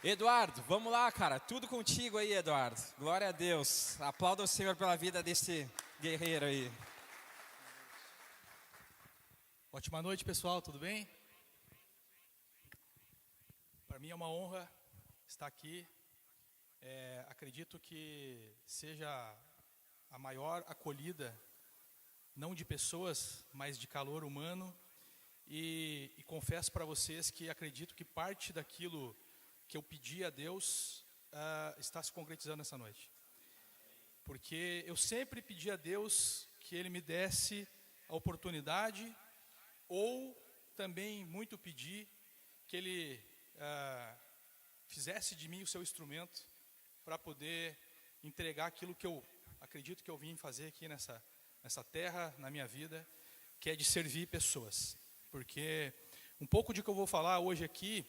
Eduardo, vamos lá, cara. Tudo contigo aí, Eduardo. Glória a Deus. Aplauda o Senhor pela vida desse guerreiro aí. Ótima noite, pessoal, tudo bem? Para mim é uma honra estar aqui. Acredito que seja a maior acolhida, não de pessoas, mas de calor humano. E confesso para vocês que acredito que parte daquilo que eu pedi a Deus está se concretizando nessa noite. Porque eu sempre pedi a Deus que Ele me desse a oportunidade, ou também muito pedi que Ele fizesse de mim o seu instrumento para poder entregar aquilo que eu acredito que eu vim fazer aqui nessa terra, na minha vida, que é de servir pessoas. Porque um pouco de que eu vou falar hoje aqui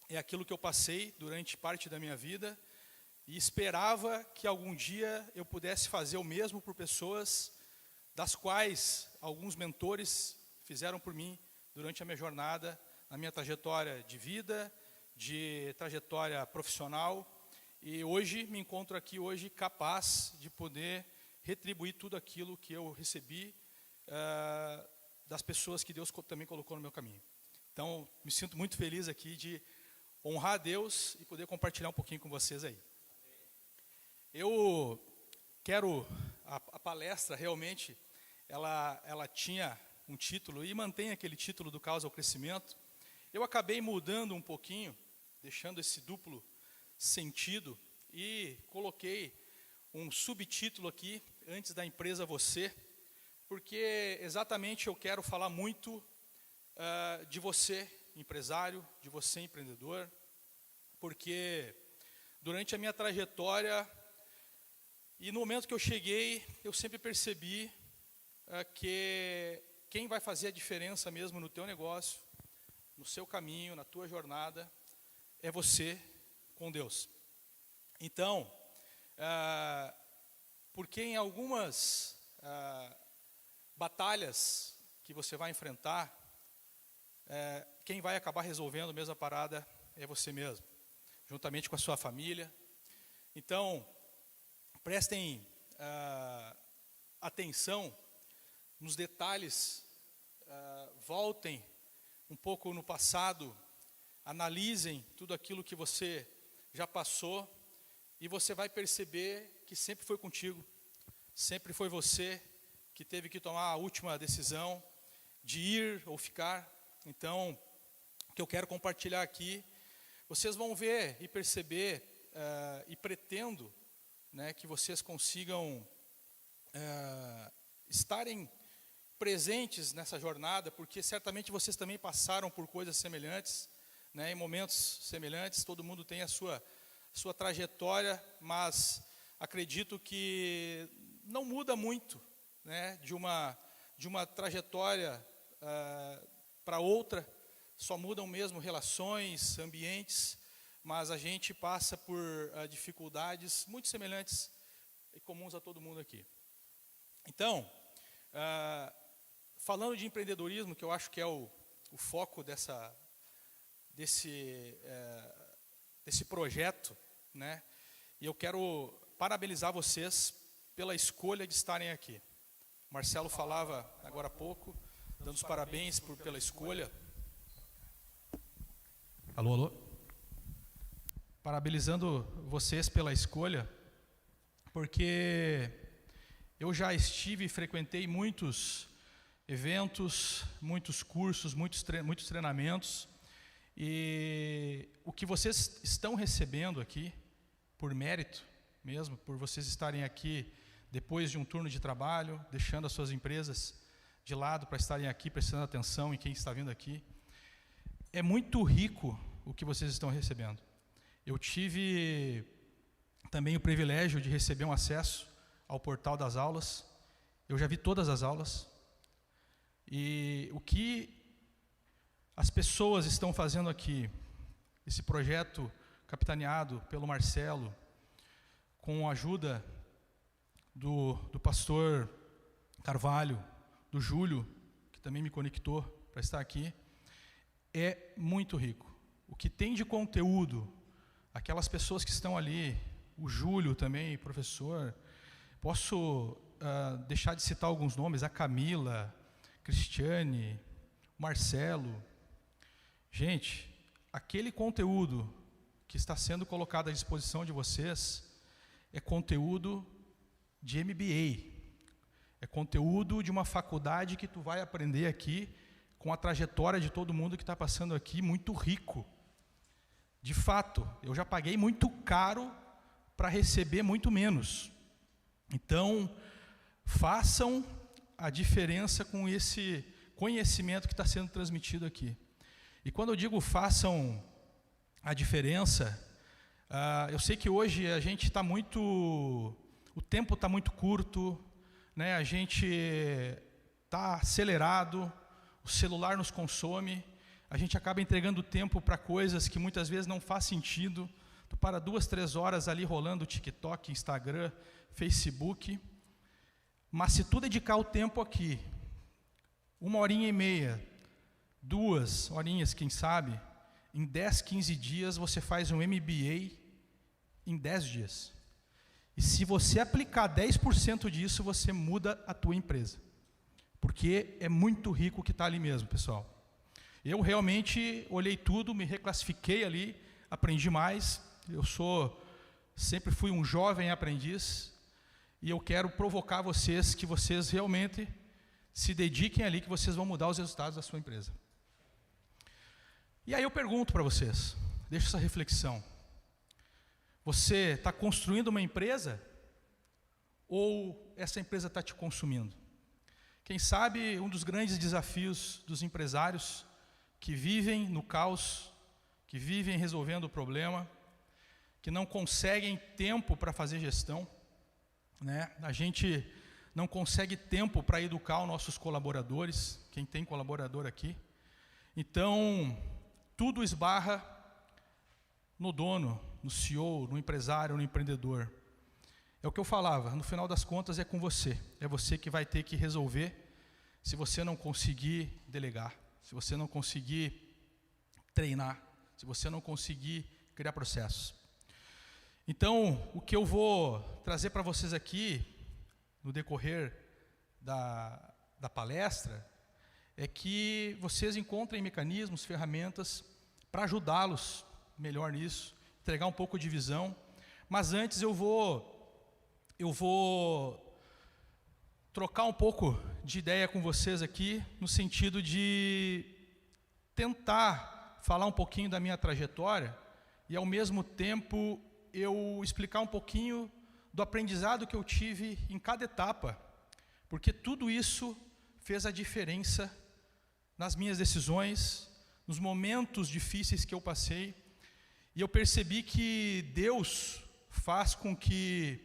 é aquilo que eu passei durante parte da minha vida e esperava que algum dia eu pudesse fazer o mesmo por pessoas das quais alguns mentores fizeram por mim durante a minha jornada, na minha trajetória de vida, de trajetória profissional. E hoje me encontro aqui hoje capaz de poder retribuir tudo aquilo que eu recebi das pessoas que Deus também colocou no meu caminho. Então, me sinto muito feliz aqui de honrar a Deus e poder compartilhar um pouquinho com vocês aí. Eu quero, a palestra realmente, ela tinha um título e mantém aquele título do Causa ao Crescimento. Eu acabei mudando um pouquinho, deixando esse duplo sentido e coloquei um subtítulo aqui, antes da empresa você, porque exatamente eu quero falar muito de você, empresário, de você, empreendedor, porque durante a minha trajetória e no momento que eu cheguei, eu sempre percebi que quem vai fazer a diferença mesmo no teu negócio, no seu caminho, na tua jornada, é você com Deus. Então, porque em algumas batalhas que você vai enfrentar, quem vai acabar resolvendo mesmo a parada é você mesmo, juntamente com a sua família. Então, prestem atenção nos detalhes, voltem um pouco no passado, analisem tudo aquilo que você já passou e você vai perceber que sempre foi contigo, sempre foi você que teve que tomar a última decisão de ir ou ficar. Então, o que eu quero compartilhar aqui, vocês vão ver e perceber, e pretendo, né, que vocês consigam estarem presentes nessa jornada, porque certamente vocês também passaram por coisas semelhantes, né, em momentos semelhantes. Todo mundo tem a sua trajetória, mas acredito que não muda muito, né, de uma trajetória para outra, só mudam mesmo relações, ambientes, mas a gente passa por dificuldades muito semelhantes e comuns a todo mundo aqui. Então, falando de empreendedorismo, que eu acho que é o foco desse projeto, né? E eu quero parabenizar vocês pela escolha de estarem aqui. O Marcelo falava agora há pouco, dando os parabéns pela escolha. Alô, alô? Parabenizando vocês pela escolha, porque eu já estive e frequentei muitos eventos, muitos cursos, muitos treinamentos, e o que vocês estão recebendo aqui, por mérito mesmo, por vocês estarem aqui depois de um turno de trabalho, deixando as suas empresas de lado para estarem aqui, prestando atenção em quem está vindo aqui, é muito rico o que vocês estão recebendo. Eu tive também o privilégio de receber um acesso ao portal das aulas. Eu já vi todas as aulas. E o que as pessoas estão fazendo aqui, esse projeto capitaneado pelo Marcelo, com a ajuda do pastor Carvalho, do Júlio, que também me conectou para estar aqui, é muito rico. O que tem de conteúdo aquelas pessoas que estão ali, o Júlio também, professor, posso deixar de citar alguns nomes, a Camila, Cristiane, Marcelo. Gente, aquele conteúdo que está sendo colocado à disposição de vocês é conteúdo de MBA, é conteúdo de uma faculdade que tu vai aprender aqui com a trajetória de todo mundo que está passando aqui, muito rico. De fato, eu já paguei muito caro para receber muito menos. Então, façam a diferença com esse conhecimento que está sendo transmitido aqui. E quando eu digo façam a diferença, eu sei que hoje a gente está muito... O tempo está muito curto, né? A gente está acelerado, o celular nos consome, a gente acaba entregando tempo para coisas que muitas vezes não faz sentido. Tu para 2, 3 horas ali rolando TikTok, Instagram, Facebook. Mas se tu dedicar o tempo aqui, 1h30, 2 horinhas, quem sabe, em 10, 15 dias você faz um MBA em 10 dias. E se você aplicar 10% disso, você muda a tua empresa. Porque é muito rico o que está ali mesmo, pessoal. Eu realmente olhei tudo, me reclassifiquei ali, aprendi mais. Sempre fui um jovem aprendiz. E eu quero provocar vocês, que vocês realmente se dediquem ali, que vocês vão mudar os resultados da sua empresa. E aí eu pergunto para vocês, deixo essa reflexão. Você está construindo uma empresa ou essa empresa está te consumindo? Quem sabe um dos grandes desafios dos empresários que vivem no caos, que vivem resolvendo o problema, que não conseguem tempo para fazer gestão, né? A gente não consegue tempo para educar os nossos colaboradores, quem tem colaborador aqui. Então, tudo esbarra no dono, no CEO, no empresário, no empreendedor. É o que eu falava, no final das contas é com você. É você que vai ter que resolver se você não conseguir delegar, se você não conseguir treinar, se você não conseguir criar processos. Então, o que eu vou trazer para vocês aqui, no decorrer da palestra, é que vocês encontrem mecanismos, ferramentas para ajudá-los melhor nisso, entregar um pouco de visão. Mas antes eu vou trocar um pouco de ideia com vocês aqui, no sentido de tentar falar um pouquinho da minha trajetória e, ao mesmo tempo, eu explicar um pouquinho do aprendizado que eu tive em cada etapa, porque tudo isso fez a diferença nas minhas decisões, nos momentos difíceis que eu passei, e eu percebi que Deus faz com que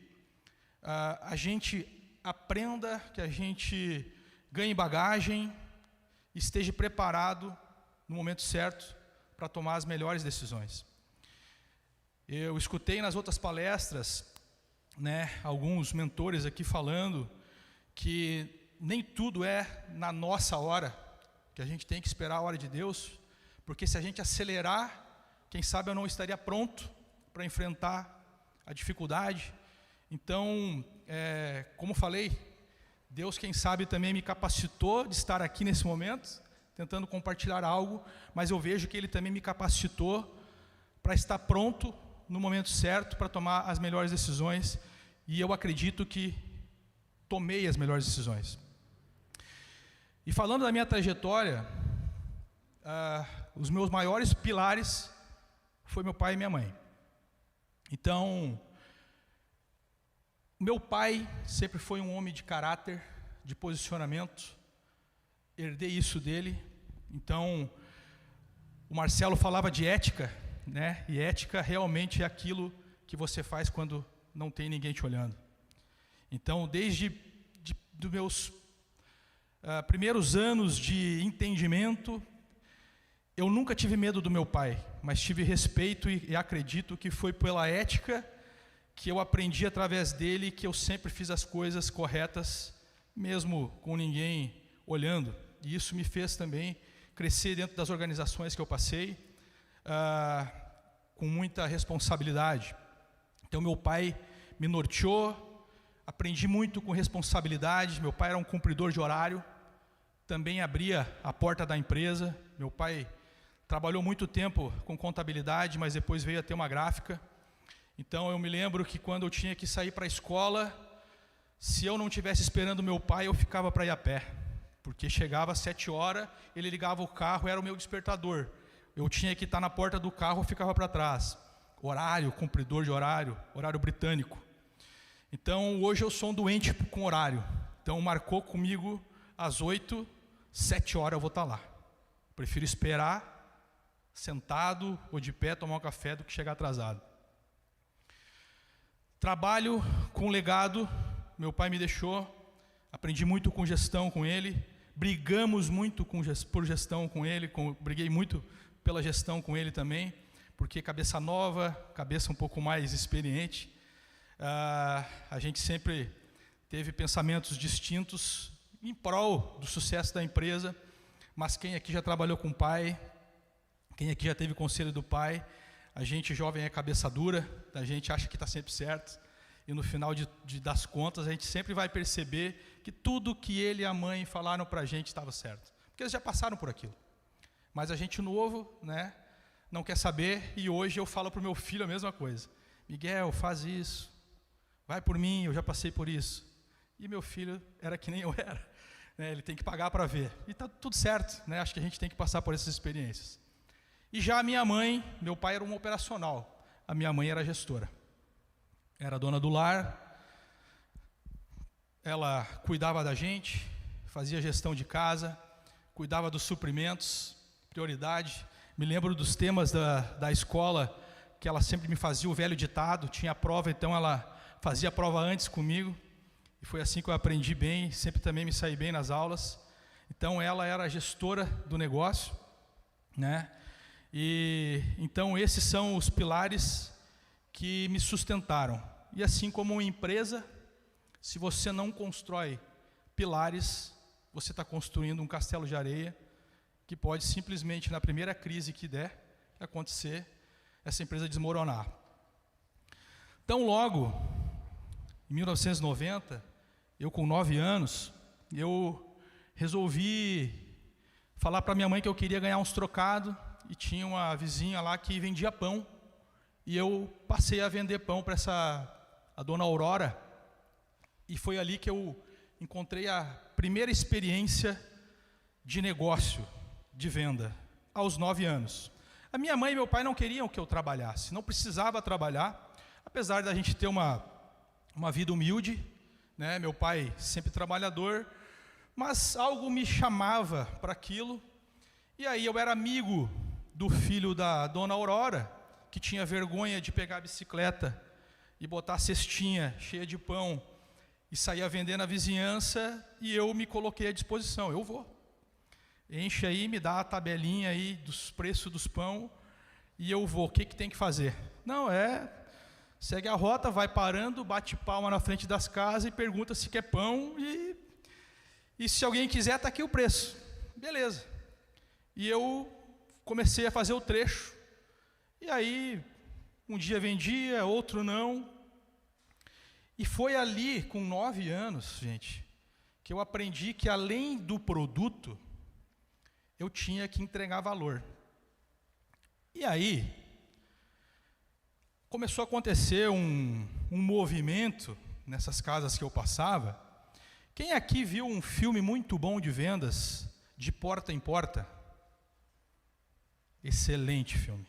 a gente aprenda, que a gente ganhe bagagem, esteja preparado no momento certo para tomar as melhores decisões. Eu escutei nas outras palestras, né, alguns mentores aqui falando que nem tudo é na nossa hora, que a gente tem que esperar a hora de Deus, porque se a gente acelerar, quem sabe eu não estaria pronto para enfrentar a dificuldade. Então, como falei, Deus, quem sabe, também me capacitou de estar aqui nesse momento, tentando compartilhar algo, mas eu vejo que Ele também me capacitou para estar pronto no momento certo, para tomar as melhores decisões, e eu acredito que tomei as melhores decisões. E falando da minha trajetória, os meus maiores pilares foi meu pai e minha mãe. Então, meu pai sempre foi um homem de caráter, de posicionamento, herdei isso dele. Então, o Marcelo falava de ética, né? E ética realmente é aquilo que você faz quando não tem ninguém te olhando. Então, desde dos meus primeiros anos de entendimento, eu nunca tive medo do meu pai, mas tive respeito e acredito que foi pela ética que eu aprendi através dele, que eu sempre fiz as coisas corretas, mesmo com ninguém olhando. E isso me fez também crescer dentro das organizações que eu passei. com muita responsabilidade. Então meu pai me norteou, aprendi muito com responsabilidade. Meu pai era um cumpridor de horário, também abria a porta da empresa. Meu pai trabalhou muito tempo com contabilidade, mas depois veio a ter uma gráfica. Então eu me lembro que quando eu tinha que sair para a escola, se eu não estivesse esperando meu pai, eu ficava para ir a pé, porque chegava às 7 horas, ele ligava o carro, era o meu despertador. Eu tinha que estar na porta do carro, eu ficava para trás. Horário, cumpridor de horário, horário britânico. Então hoje eu sou um doente com horário. Então marcou comigo às 8, 7 horas eu vou estar lá. Prefiro esperar, sentado ou de pé, tomar um café do que chegar atrasado. Trabalho com legado, meu pai me deixou, aprendi muito com gestão com ele, brigamos muito por gestão com ele, briguei muito pela gestão com ele também, porque cabeça nova, cabeça um pouco mais experiente, a gente sempre teve pensamentos distintos em prol do sucesso da empresa, mas quem aqui já trabalhou com o pai, quem aqui já teve conselho do pai, a gente jovem é cabeça dura, a gente acha que está sempre certo, e no final das contas a gente sempre vai perceber que tudo que ele e a mãe falaram para a gente estava certo, porque eles já passaram por aquilo. Mas a gente novo, né, não quer saber, e hoje eu falo para o meu filho a mesma coisa. Miguel, faz isso, vai por mim, eu já passei por isso. E meu filho era que nem eu era, né, ele tem que pagar para ver, e está tudo certo, né, acho que a gente tem que passar por essas experiências. E já a minha mãe, meu pai era um operacional, a minha mãe era gestora. Era dona do lar, ela cuidava da gente, fazia gestão de casa, cuidava dos suprimentos, prioridade. Me lembro dos temas da escola, que ela sempre me fazia o velho ditado, tinha prova, então ela fazia a prova antes comigo, e foi assim que eu aprendi bem, sempre também me saí bem nas aulas. Então ela era a gestora do negócio, né? E então esses são os pilares que me sustentaram. E assim como uma empresa, se você não constrói pilares, você está construindo um castelo de areia que pode simplesmente, na primeira crise que der acontecer, essa empresa desmoronar. Então logo, em 1990, eu com 9 anos, eu resolvi falar para minha mãe que eu queria ganhar uns trocados, e tinha uma vizinha lá que vendia pão, e eu passei a vender pão para a dona Aurora, e foi ali que eu encontrei a primeira experiência de negócio, de venda, aos 9 anos. A minha mãe e meu pai não queriam que eu trabalhasse, não precisava trabalhar, apesar da gente ter uma vida humilde, né? Meu pai sempre trabalhador, mas algo me chamava para aquilo, e aí eu era amigo do filho da dona Aurora, que tinha vergonha de pegar a bicicleta e botar a cestinha cheia de pão e sair a vender na vizinhança, e eu me coloquei à disposição. Eu vou. Enche aí, me dá a tabelinha aí dos preços dos pão e eu vou. O que tem que fazer? Não, segue a rota, vai parando, bate palma na frente das casas e pergunta se quer pão e se alguém quiser, está aqui o preço. Beleza. E eu comecei a fazer o trecho, e aí um dia vendia, outro não, e foi ali com 9 anos, gente, que eu aprendi que além do produto, eu tinha que entregar valor. E aí, começou a acontecer um movimento nessas casas que eu passava. Quem aqui viu um filme muito bom de vendas, de porta em porta? Excelente filme,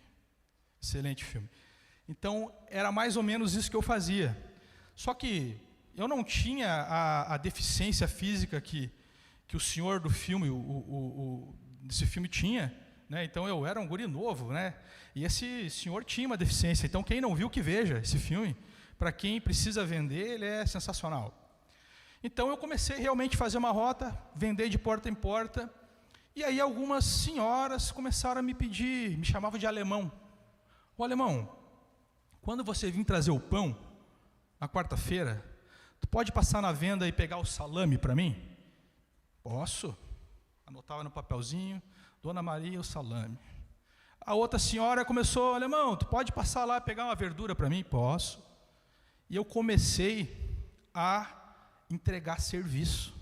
excelente filme. Então, era mais ou menos isso que eu fazia. Só que eu não tinha a deficiência física que o senhor do filme, desse filme tinha, né? Então, eu era um guri novo, né? E esse senhor tinha uma deficiência. Então, quem não viu, que veja esse filme. Para quem precisa vender, ele é sensacional. Então, eu comecei realmente a fazer uma rota, vender de porta em porta. E aí algumas senhoras começaram a me pedir, me chamavam de alemão. Ô alemão, quando você vir trazer o pão, na quarta-feira, tu pode passar na venda e pegar o salame para mim? Posso. Anotava no papelzinho, Dona Maria, o salame. A outra senhora começou: alemão, tu pode passar lá pegar uma verdura para mim? Posso. E eu comecei a entregar serviço.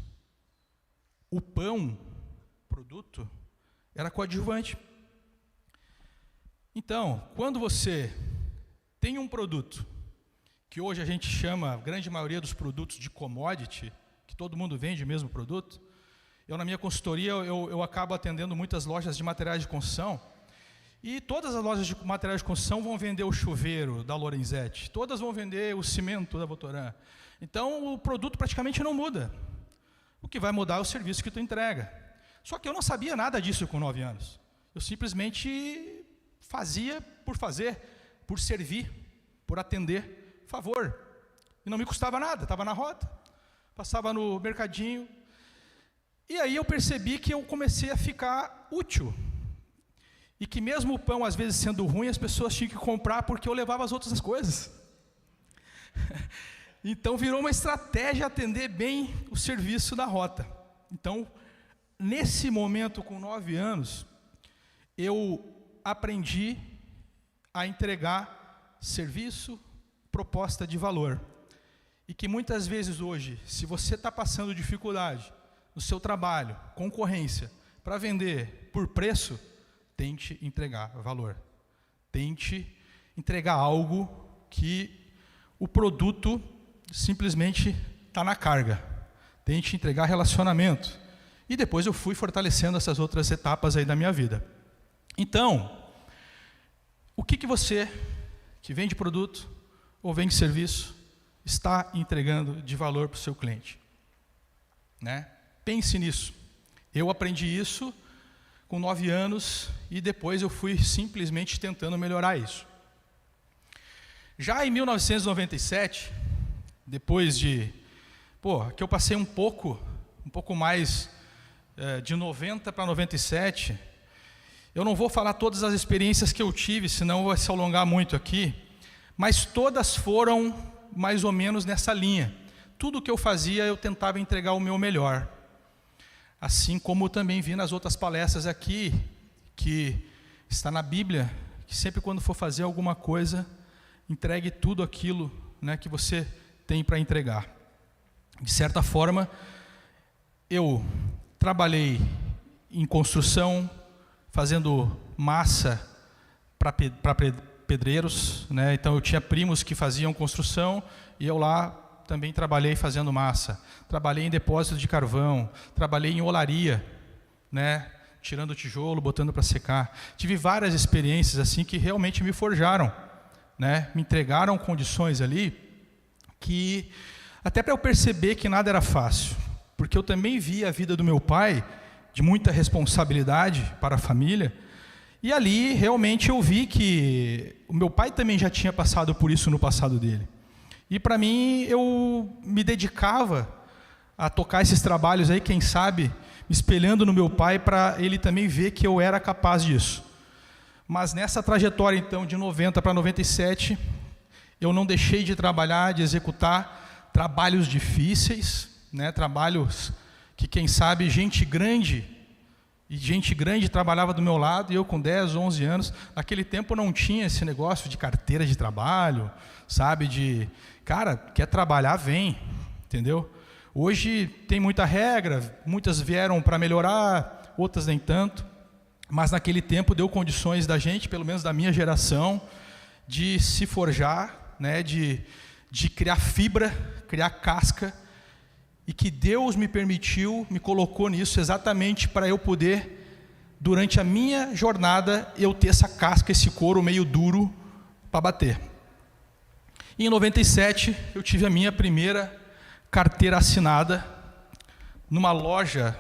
O pão, produto, era coadjuvante. Então, quando você tem um produto, que hoje a gente chama, a grande maioria dos produtos, de commodity, que todo mundo vende o mesmo produto, na minha consultoria, eu acabo atendendo muitas lojas de materiais de construção, e todas as lojas de materiais de construção vão vender o chuveiro da Lorenzetti, todas vão vender o cimento da Votoran. Então, o produto praticamente não muda. O que vai mudar é o serviço que tu entrega. Só que eu não sabia nada disso com 9 anos. Eu simplesmente fazia por fazer, por servir, por atender favor. E não me custava nada, estava na rota, passava no mercadinho. E aí eu percebi que eu comecei a ficar útil. E que mesmo o pão, às vezes, sendo ruim, as pessoas tinham que comprar porque eu levava as outras coisas. Então, virou uma estratégia atender bem o serviço da rota. Então, nesse momento, com 9 anos, eu aprendi a entregar serviço, proposta de valor. E que muitas vezes hoje, se você está passando dificuldade no seu trabalho, concorrência, para vender por preço, tente entregar valor. Tente entregar algo que o produto simplesmente está na carga. Tente entregar relacionamento. E depois eu fui fortalecendo essas outras etapas aí da minha vida. Então, o que você, que vende produto ou vende serviço, está entregando de valor para o seu cliente? Né? Pense nisso. Eu aprendi isso com 9 anos e depois eu fui simplesmente tentando melhorar isso. Já em 1997, depois de, que eu passei um pouco mais de 90 para 97, eu não vou falar todas as experiências que eu tive, senão vai se alongar muito aqui, mas todas foram mais ou menos nessa linha. Tudo que eu fazia, eu tentava entregar o meu melhor. Assim como também vi nas outras palestras aqui, que está na Bíblia, que sempre quando for fazer alguma coisa, entregue tudo aquilo, né, que você tem para entregar. De certa forma, eu trabalhei em construção, fazendo massa para pedreiros, né? Então eu tinha primos que faziam construção e eu lá também trabalhei fazendo massa. Trabalhei em depósito de carvão, trabalhei em olaria, né? Tirando tijolo, botando para secar. Tive várias experiências assim que realmente me forjaram, né? Me entregaram condições ali que até para eu perceber que nada era fácil, porque eu também vi a vida do meu pai de muita responsabilidade para a família, e ali realmente eu vi que o meu pai também já tinha passado por isso no passado dele. E para mim, eu me dedicava a tocar esses trabalhos aí, quem sabe, me espelhando no meu pai, para ele também ver que eu era capaz disso. Mas nessa trajetória, então, de 90 para 97, eu não deixei de trabalhar, de executar trabalhos difíceis, né, trabalhos que, quem sabe, gente grande trabalhava do meu lado, e eu com 10, 11 anos, naquele tempo não tinha esse negócio de carteira de trabalho, sabe, de, cara, quer trabalhar, vem, entendeu? Hoje tem muita regra, muitas vieram para melhorar, outras nem tanto, mas naquele tempo deu condições da gente, pelo menos da minha geração, de se forjar, né, de criar fibra, criar casca, e que Deus me permitiu, me colocou nisso exatamente para eu poder, durante a minha jornada, eu ter essa casca, esse couro meio duro para bater. E em 97, eu tive a minha primeira carteira assinada numa loja,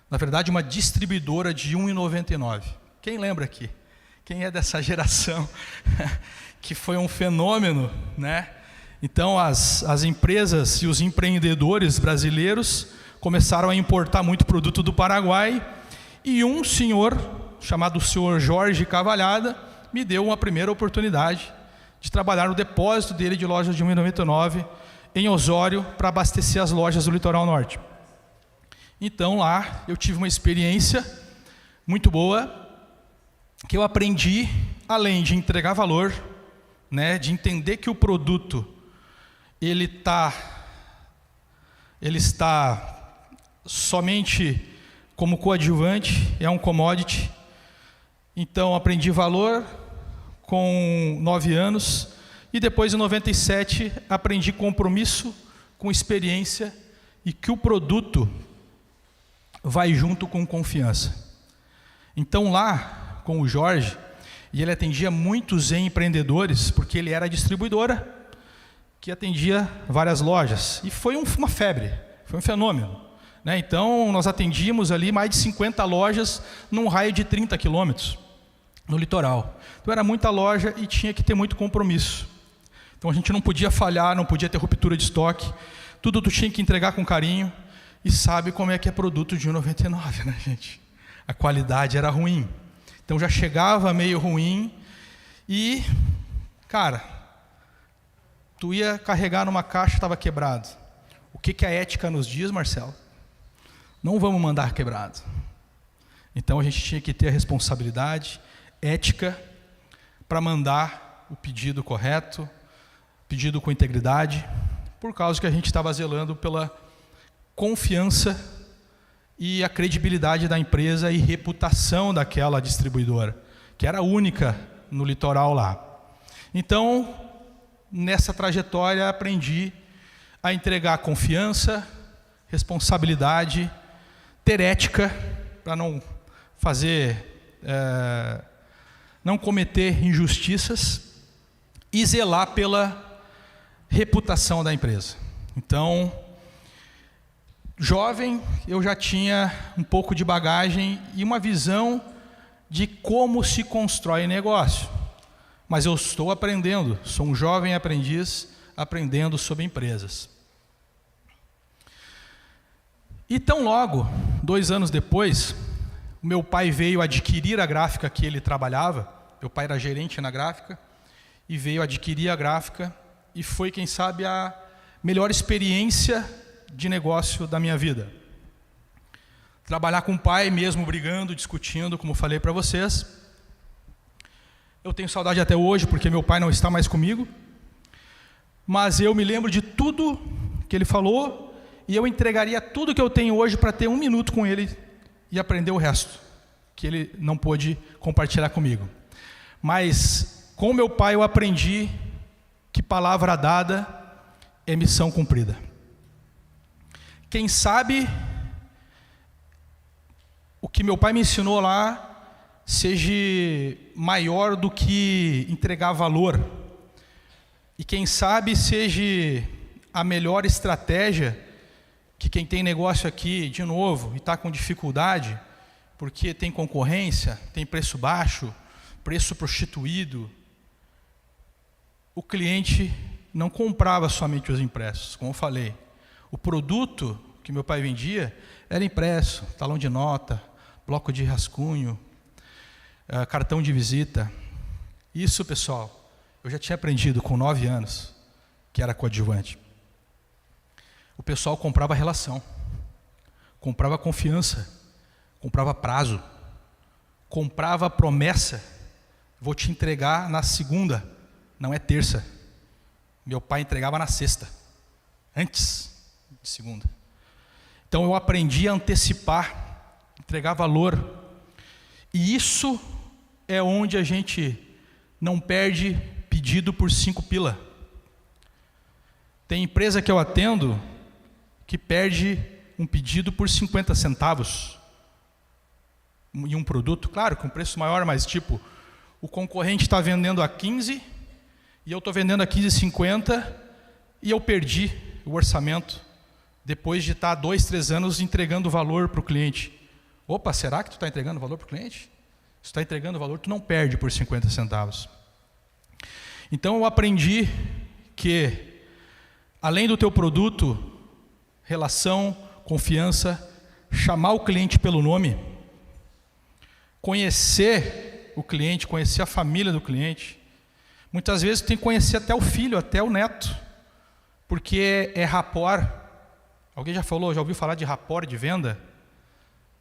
na verdade uma distribuidora de R$ 1,99. Quem lembra aqui? Quem é dessa geração? Que foi um fenômeno, né? Então as empresas e os empreendedores brasileiros começaram a importar muito produto do Paraguai, e um senhor, chamado senhor Jorge Cavalhada, me deu uma primeira oportunidade de trabalhar no depósito dele de lojas de R$ 1,99 em Osório, para abastecer as lojas do Litoral Norte. Então lá eu tive uma experiência muito boa, que eu aprendi, além de entregar valor, né, de entender que o produto ele está somente como coadjuvante, é um commodity. Então aprendi valor com 9 anos e depois em 97 aprendi compromisso com experiência e que o produto vai junto com confiança. Então lá com o Jorge, e ele atendia muitos empreendedores, porque ele era distribuidora, que atendia várias lojas. E foi uma febre, foi um fenômeno, né? Então nós atendíamos ali mais de 50 lojas num raio de 30 quilômetros no litoral. Então era muita loja e tinha que ter muito compromisso. Então a gente não podia falhar, não podia ter ruptura de estoque, tudo tu tinha que entregar com carinho. E sabe como é que é produto de 1,99, né, gente? A qualidade era ruim. Então já chegava meio ruim e, cara, tu ia carregar numa caixa, estava quebrado. O que a ética nos diz, Marcelo? Não vamos mandar quebrado. Então a gente tinha que ter a responsabilidade ética para mandar o pedido correto, pedido com integridade, por causa que a gente estava zelando pela confiança e a credibilidade da empresa e reputação daquela distribuidora, que era única no litoral lá. Então, nessa trajetória, aprendi a entregar confiança, responsabilidade, ter ética, para não fazer, não cometer injustiças e zelar pela reputação da empresa. Então, jovem, eu já tinha um pouco de bagagem e uma visão de como se constrói negócio. Mas eu estou aprendendo, sou um jovem aprendiz aprendendo sobre empresas. E tão logo, 2 anos depois, o meu pai veio adquirir a gráfica que ele trabalhava. Meu pai era gerente na gráfica e veio adquirir a gráfica e foi, quem sabe, a melhor experiência de negócio da minha vida. Trabalhar com o pai, mesmo brigando, discutindo, como falei para vocês. Eu tenho saudade até hoje, porque meu pai não está mais comigo. Mas eu me lembro de tudo que ele falou e eu entregaria tudo que eu tenho hoje para ter 1 minuto com ele e aprender o resto, que ele não pôde compartilhar comigo. Mas com meu pai eu aprendi que palavra dada é missão cumprida. Quem sabe o que meu pai me ensinou lá seja maior do que entregar valor. E quem sabe seja a melhor estratégia que quem tem negócio aqui, de novo, e está com dificuldade, porque tem concorrência, tem preço baixo, preço prostituído. O cliente não comprava somente os impressos, como eu falei. O produto que meu pai vendia era impresso, talão de nota, bloco de rascunho, cartão de visita. Isso, pessoal, eu já tinha aprendido com 9 anos, que era coadjuvante. O pessoal comprava relação, comprava confiança, comprava prazo, comprava promessa. Vou te entregar na segunda, não é terça. Meu pai entregava na sexta, antes de segunda. Então eu aprendi a antecipar, entregar valor. E isso é onde a gente não perde pedido por 5 pila. Tem empresa que eu atendo que perde um pedido por 50 centavos em um produto, claro, com preço maior, mas tipo, o concorrente está vendendo a 15 e eu estou vendendo a 15,50 e eu perdi o orçamento depois de estar 2, 3 anos entregando valor para o cliente. Opa, será que tu está entregando valor para o cliente? Se tu está entregando valor, tu não perde por 50 centavos. Então eu aprendi que, além do teu produto, relação, confiança, chamar o cliente pelo nome, conhecer o cliente, conhecer a família do cliente. Muitas vezes tu tem que conhecer até o filho, até o neto, porque é rapport. Alguém já ouviu falar de rapport de venda?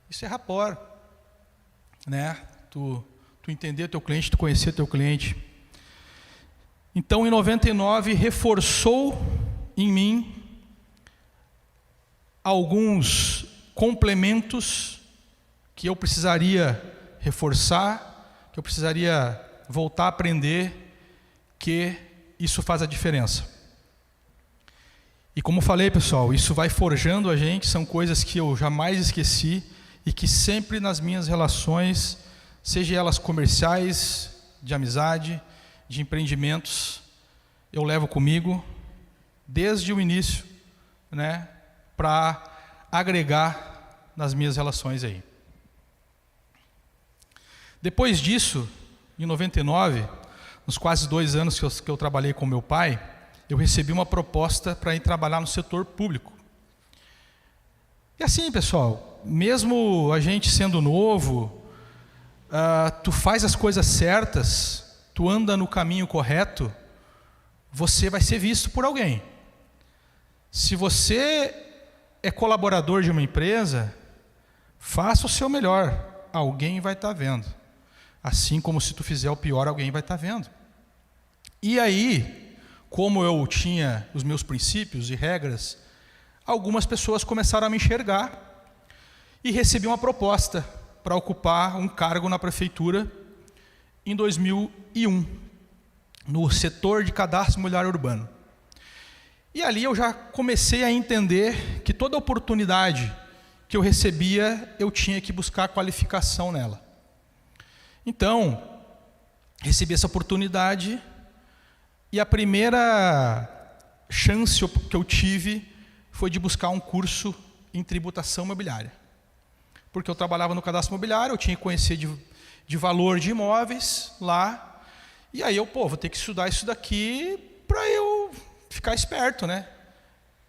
Isso é rapport, né? Tu tu entender teu cliente, tu conhecer teu cliente. Então, em 99, reforçou em mim alguns complementos que eu precisaria reforçar, que eu precisaria voltar a aprender, que isso faz a diferença. E como falei, pessoal, isso vai forjando a gente, são coisas que eu jamais esqueci e que sempre nas minhas relações, seja elas comerciais, de amizade, de empreendimentos, eu levo comigo desde o início, né, para agregar nas minhas relações aí. Depois disso, em 99, nos quase 2 anos que eu trabalhei com meu pai, eu recebi uma proposta para ir trabalhar no setor público. E assim, pessoal, mesmo a gente sendo novo, tu faz as coisas certas, tu anda no caminho correto, você vai ser visto por alguém. Se você é colaborador de uma empresa, faça o seu melhor, alguém vai estar vendo. Assim como se tu fizer o pior, alguém vai estar vendo. E aí, como eu tinha os meus princípios e regras, algumas pessoas começaram a me enxergar e recebi uma proposta para ocupar um cargo na prefeitura em 2001, no setor de cadastro imobiliário urbano. E ali eu já comecei a entender que toda oportunidade que eu recebia, eu tinha que buscar qualificação nela. Então, recebi essa oportunidade e a primeira chance que eu tive foi de buscar um curso em tributação imobiliária. Porque eu trabalhava no cadastro imobiliário, eu tinha que conhecer de valor de imóveis lá, e aí eu, vou ter que estudar isso daqui para eu ficar esperto, né?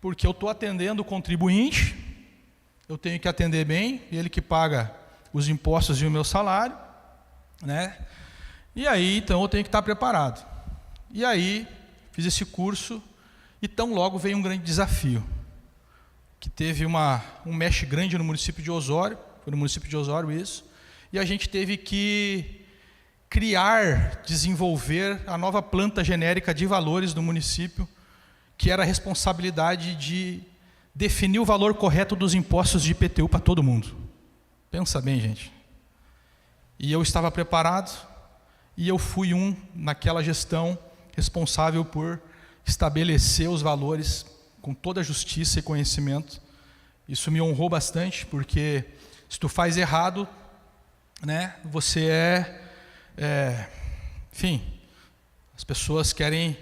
Porque eu estou atendendo o contribuinte, eu tenho que atender bem, ele que paga os impostos e o meu salário, né? E aí, então, eu tenho que estar preparado. E aí, fiz esse curso, e tão logo veio um grande desafio, que teve um mexe grande no município de Osório, foi no município de Osório isso, e a gente teve que desenvolver a nova planta genérica de valores do município, que era a responsabilidade de definir o valor correto dos impostos de IPTU para todo mundo. Pensa bem, gente. E eu estava preparado, e eu fui naquela gestão, responsável por estabelecer os valores com toda a justiça e conhecimento. Isso me honrou bastante, porque se tu faz errado, né, você enfim, as pessoas querem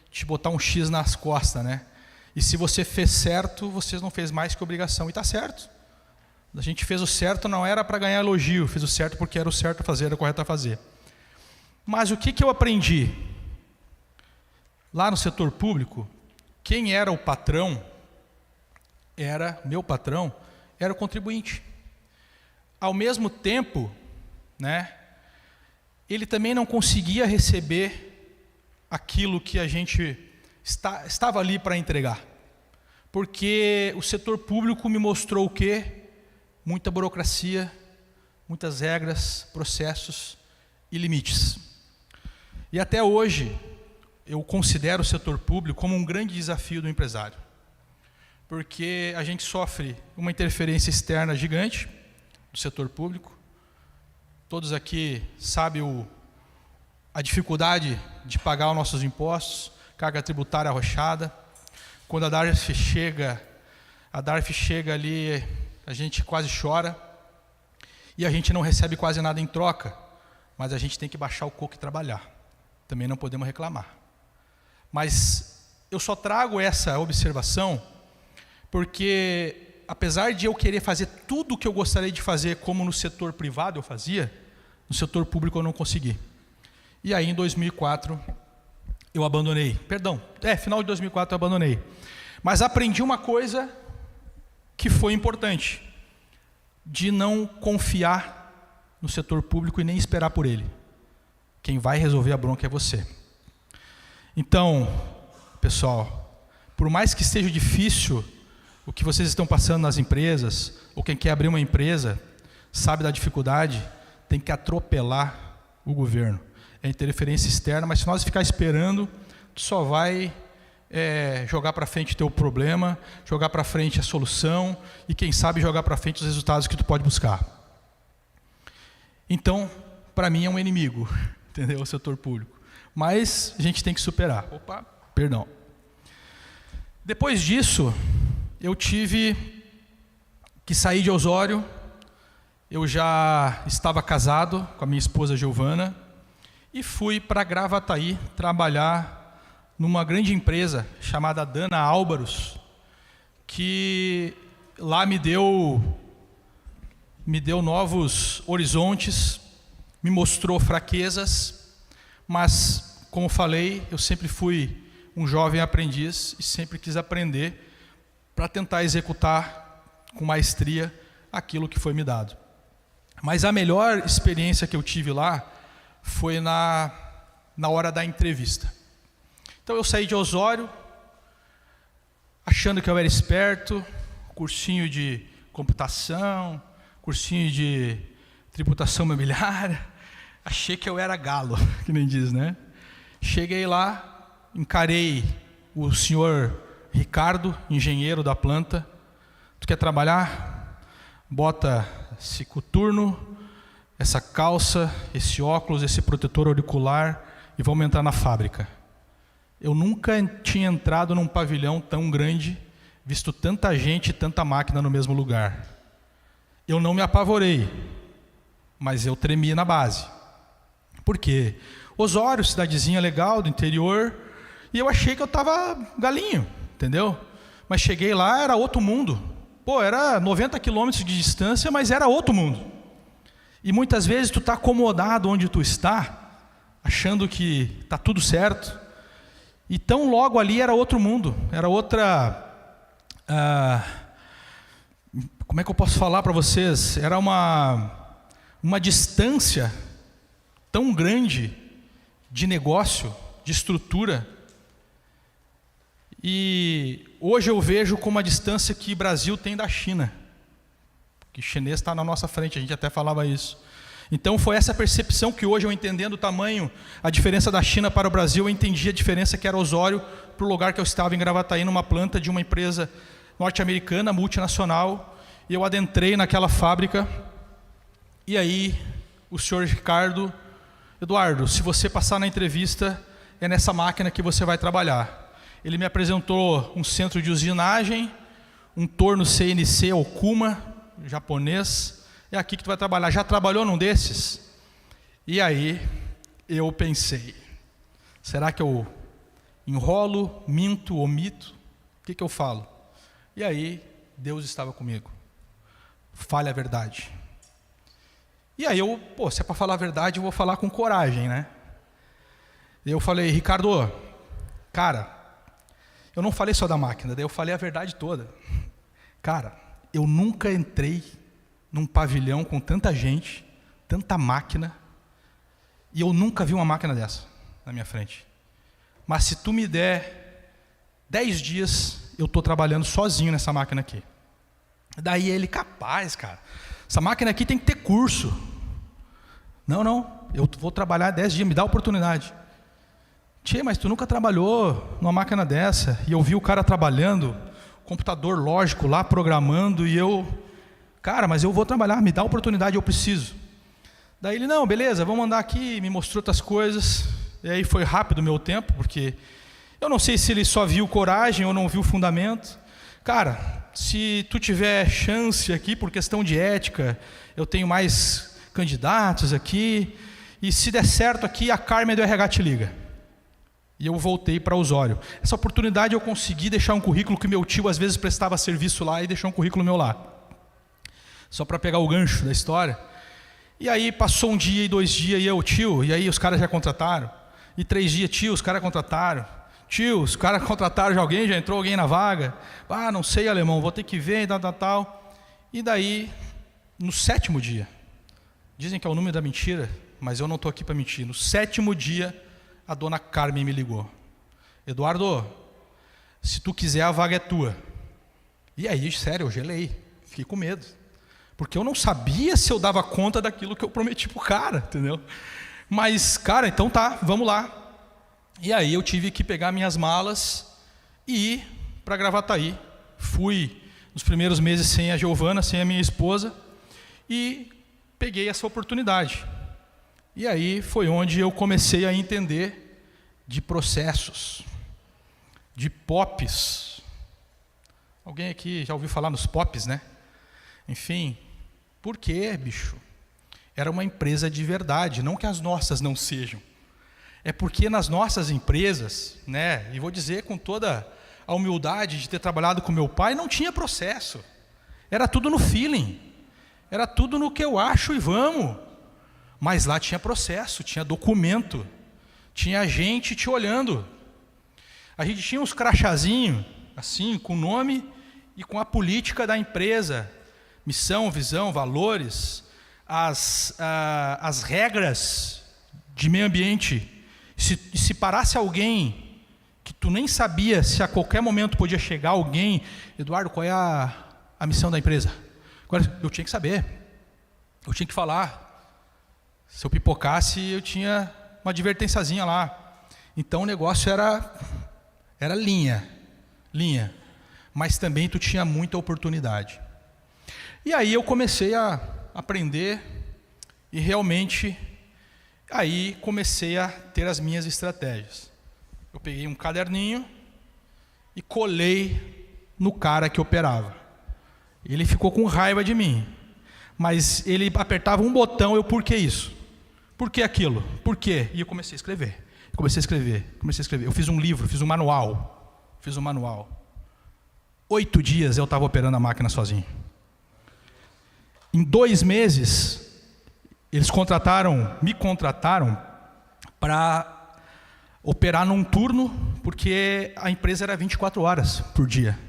te botar um X nas costas, né? E se você fez certo, você não fez mais que obrigação, e está certo. A gente fez o certo, não era para ganhar elogio, fez o certo porque era o certo a fazer, era o correto a fazer. Mas o que eu aprendi? Lá no setor público, quem era o patrão, meu patrão, era o contribuinte. Ao mesmo tempo, né, ele também não conseguia receber aquilo que a gente estava ali para entregar. Porque o setor público me mostrou o quê? Muita burocracia, muitas regras, processos e limites. E até hoje, eu considero o setor público como um grande desafio do empresário. Porque a gente sofre uma interferência externa gigante do setor público. Todos aqui sabem a dificuldade de pagar os nossos impostos, carga tributária arrochada. Quando a DARF chega ali, a gente quase chora. E a gente não recebe quase nada em troca, mas a gente tem que baixar o coco e trabalhar. Também não podemos reclamar. Mas eu só trago essa observação porque, apesar de eu querer fazer tudo o que eu gostaria de fazer, como no setor privado eu fazia, no setor público eu não consegui. E aí, em 2004, eu abandonei. Final de 2004 eu abandonei. Mas aprendi uma coisa que foi importante, de não confiar no setor público e nem esperar por ele. Quem vai resolver a bronca é você. Então, pessoal, por mais que esteja difícil o que vocês estão passando nas empresas, ou quem quer abrir uma empresa, sabe da dificuldade, tem que atropelar o governo. É interferência externa, mas se nós ficar esperando, tu só vai jogar para frente o teu problema, jogar para frente a solução e, quem sabe, jogar para frente os resultados que tu pode buscar. Então, para mim é um inimigo, entendeu? O setor público. Mas a gente tem que superar. Opa, perdão. Depois disso, eu tive que sair de Osório. Eu já estava casado com a minha esposa Giovana e fui para Gravataí trabalhar numa grande empresa chamada Dana Álvaros, que lá me deu novos horizontes, me mostrou fraquezas, mas, como falei, eu sempre fui um jovem aprendiz e sempre quis aprender para tentar executar com maestria aquilo que foi me dado. Mas a melhor experiência que eu tive lá foi na hora da entrevista. Então eu saí de Osório, achando que eu era esperto, cursinho de computação, cursinho de tributação imobiliária, achei que eu era galo, que nem diz, né? Cheguei lá, encarei o senhor Ricardo, engenheiro da planta. Tu quer trabalhar? Bota esse coturno, essa calça, esse óculos, esse protetor auricular e vamos entrar na fábrica. Eu nunca tinha entrado num pavilhão tão grande, visto tanta gente e tanta máquina no mesmo lugar. Eu não me apavorei, mas eu tremi na base. Por quê? Osório, cidadezinha legal do interior, e eu achei que eu estava galinho, entendeu? Mas cheguei lá, era outro mundo. Pô, era 90 quilômetros de distância, mas era outro mundo. E muitas vezes tu está acomodado onde tu está, achando que está tudo certo, e tão logo ali era outro mundo, era outra... como é que eu posso falar para vocês? Era uma distância tão grande de negócio, de estrutura. E hoje eu vejo como a distância que o Brasil tem da China. Que o chinês está na nossa frente, a gente até falava isso. Então foi essa percepção que hoje eu entendendo o tamanho, a diferença da China para o Brasil, eu entendi a diferença que era Osório para o lugar que eu estava em Gravataí, numa planta de uma empresa norte-americana, multinacional. E eu adentrei naquela fábrica, e aí o senhor Ricardo, Eduardo, se você passar na entrevista, é nessa máquina que você vai trabalhar. Ele me apresentou um centro de usinagem, um torno CNC Okuma, japonês, é aqui que tu vai trabalhar. Já trabalhou num desses? E aí eu pensei, será que eu enrolo, minto, omito? O que eu falo? E aí Deus estava comigo. Fale a verdade. E aí se é para falar a verdade, eu vou falar com coragem, né? Eu falei, Ricardo, cara, eu não falei só da máquina, daí eu falei a verdade toda. Cara, eu nunca entrei num pavilhão com tanta gente, tanta máquina, e eu nunca vi uma máquina dessa na minha frente. Mas se tu me der 10 dias, eu estou trabalhando sozinho nessa máquina aqui. Daí ele, capaz, cara, essa máquina aqui tem que ter curso. Não, eu vou trabalhar 10 dias, me dá a oportunidade. Tchê, mas tu nunca trabalhou numa máquina dessa? E eu vi o cara trabalhando, computador lógico lá, programando, e eu, cara, mas eu vou trabalhar, me dá a oportunidade, eu preciso. Daí ele, não, beleza, vamos andar aqui, me mostrou outras coisas. E aí foi rápido o meu tempo, porque eu não sei se ele só viu coragem ou não viu fundamento. Cara, se tu tiver chance aqui, por questão de ética, eu tenho mais candidatos aqui, e se der certo aqui, a Carmen do RH te liga. E eu voltei para Osório. Essa oportunidade eu consegui deixar um currículo que meu tio às vezes prestava serviço lá e deixou um currículo meu lá. Só para pegar o gancho da história. E aí passou um dia e 2 dias e eu, tio, e aí os caras já contrataram. E 3 dias, tio, os caras contrataram. Tio, os caras contrataram já alguém, já entrou alguém na vaga. Ah, não sei, alemão, vou ter que ver e tal. E daí, no 7º dia, dizem que é o número da mentira, mas eu não estou aqui para mentir. No 7º dia, a dona Carmen me ligou. Eduardo, se tu quiser, a vaga é tua. E aí, sério, eu gelei. Fiquei com medo. Porque eu não sabia se eu dava conta daquilo que eu prometi pro cara, entendeu? Mas, cara, então tá, vamos lá. E aí eu tive que pegar minhas malas e ir para Gravataí. Fui nos primeiros meses sem a Giovana, sem a minha esposa, e peguei essa oportunidade. E aí foi onde eu comecei a entender de processos, de POPs. Alguém aqui já ouviu falar nos POPs, né? Enfim, por quê, bicho? Era uma empresa de verdade, não que as nossas não sejam. É porque nas nossas empresas, né, e vou dizer com toda a humildade de ter trabalhado com meu pai, não tinha processo. Era tudo no feeling. Era tudo no que eu acho e vamos. Mas lá tinha processo, tinha documento, tinha gente te olhando. A gente tinha uns crachazinhos, assim, com o nome e com a política da empresa. Missão, visão, valores, as regras de meio ambiente. Se parasse alguém que tu nem sabia se a qualquer momento podia chegar alguém, Eduardo, qual é a missão da empresa? Agora, eu tinha que saber, eu tinha que falar. Se eu pipocasse, eu tinha uma advertênciazinha lá. Então o negócio era linha, mas também tu tinha muita oportunidade. E aí eu comecei a aprender e realmente aí comecei a ter as minhas estratégias. Eu peguei um caderninho e colei no cara que operava. Ele ficou com raiva de mim, mas ele apertava um botão, por que isso? Por que aquilo? Por quê? E eu comecei a escrever. Eu fiz um livro, fiz um manual. 8 dias eu estava operando a máquina sozinho. Em 2 meses, eles me contrataram para operar num turno, porque a empresa era 24 horas por dia.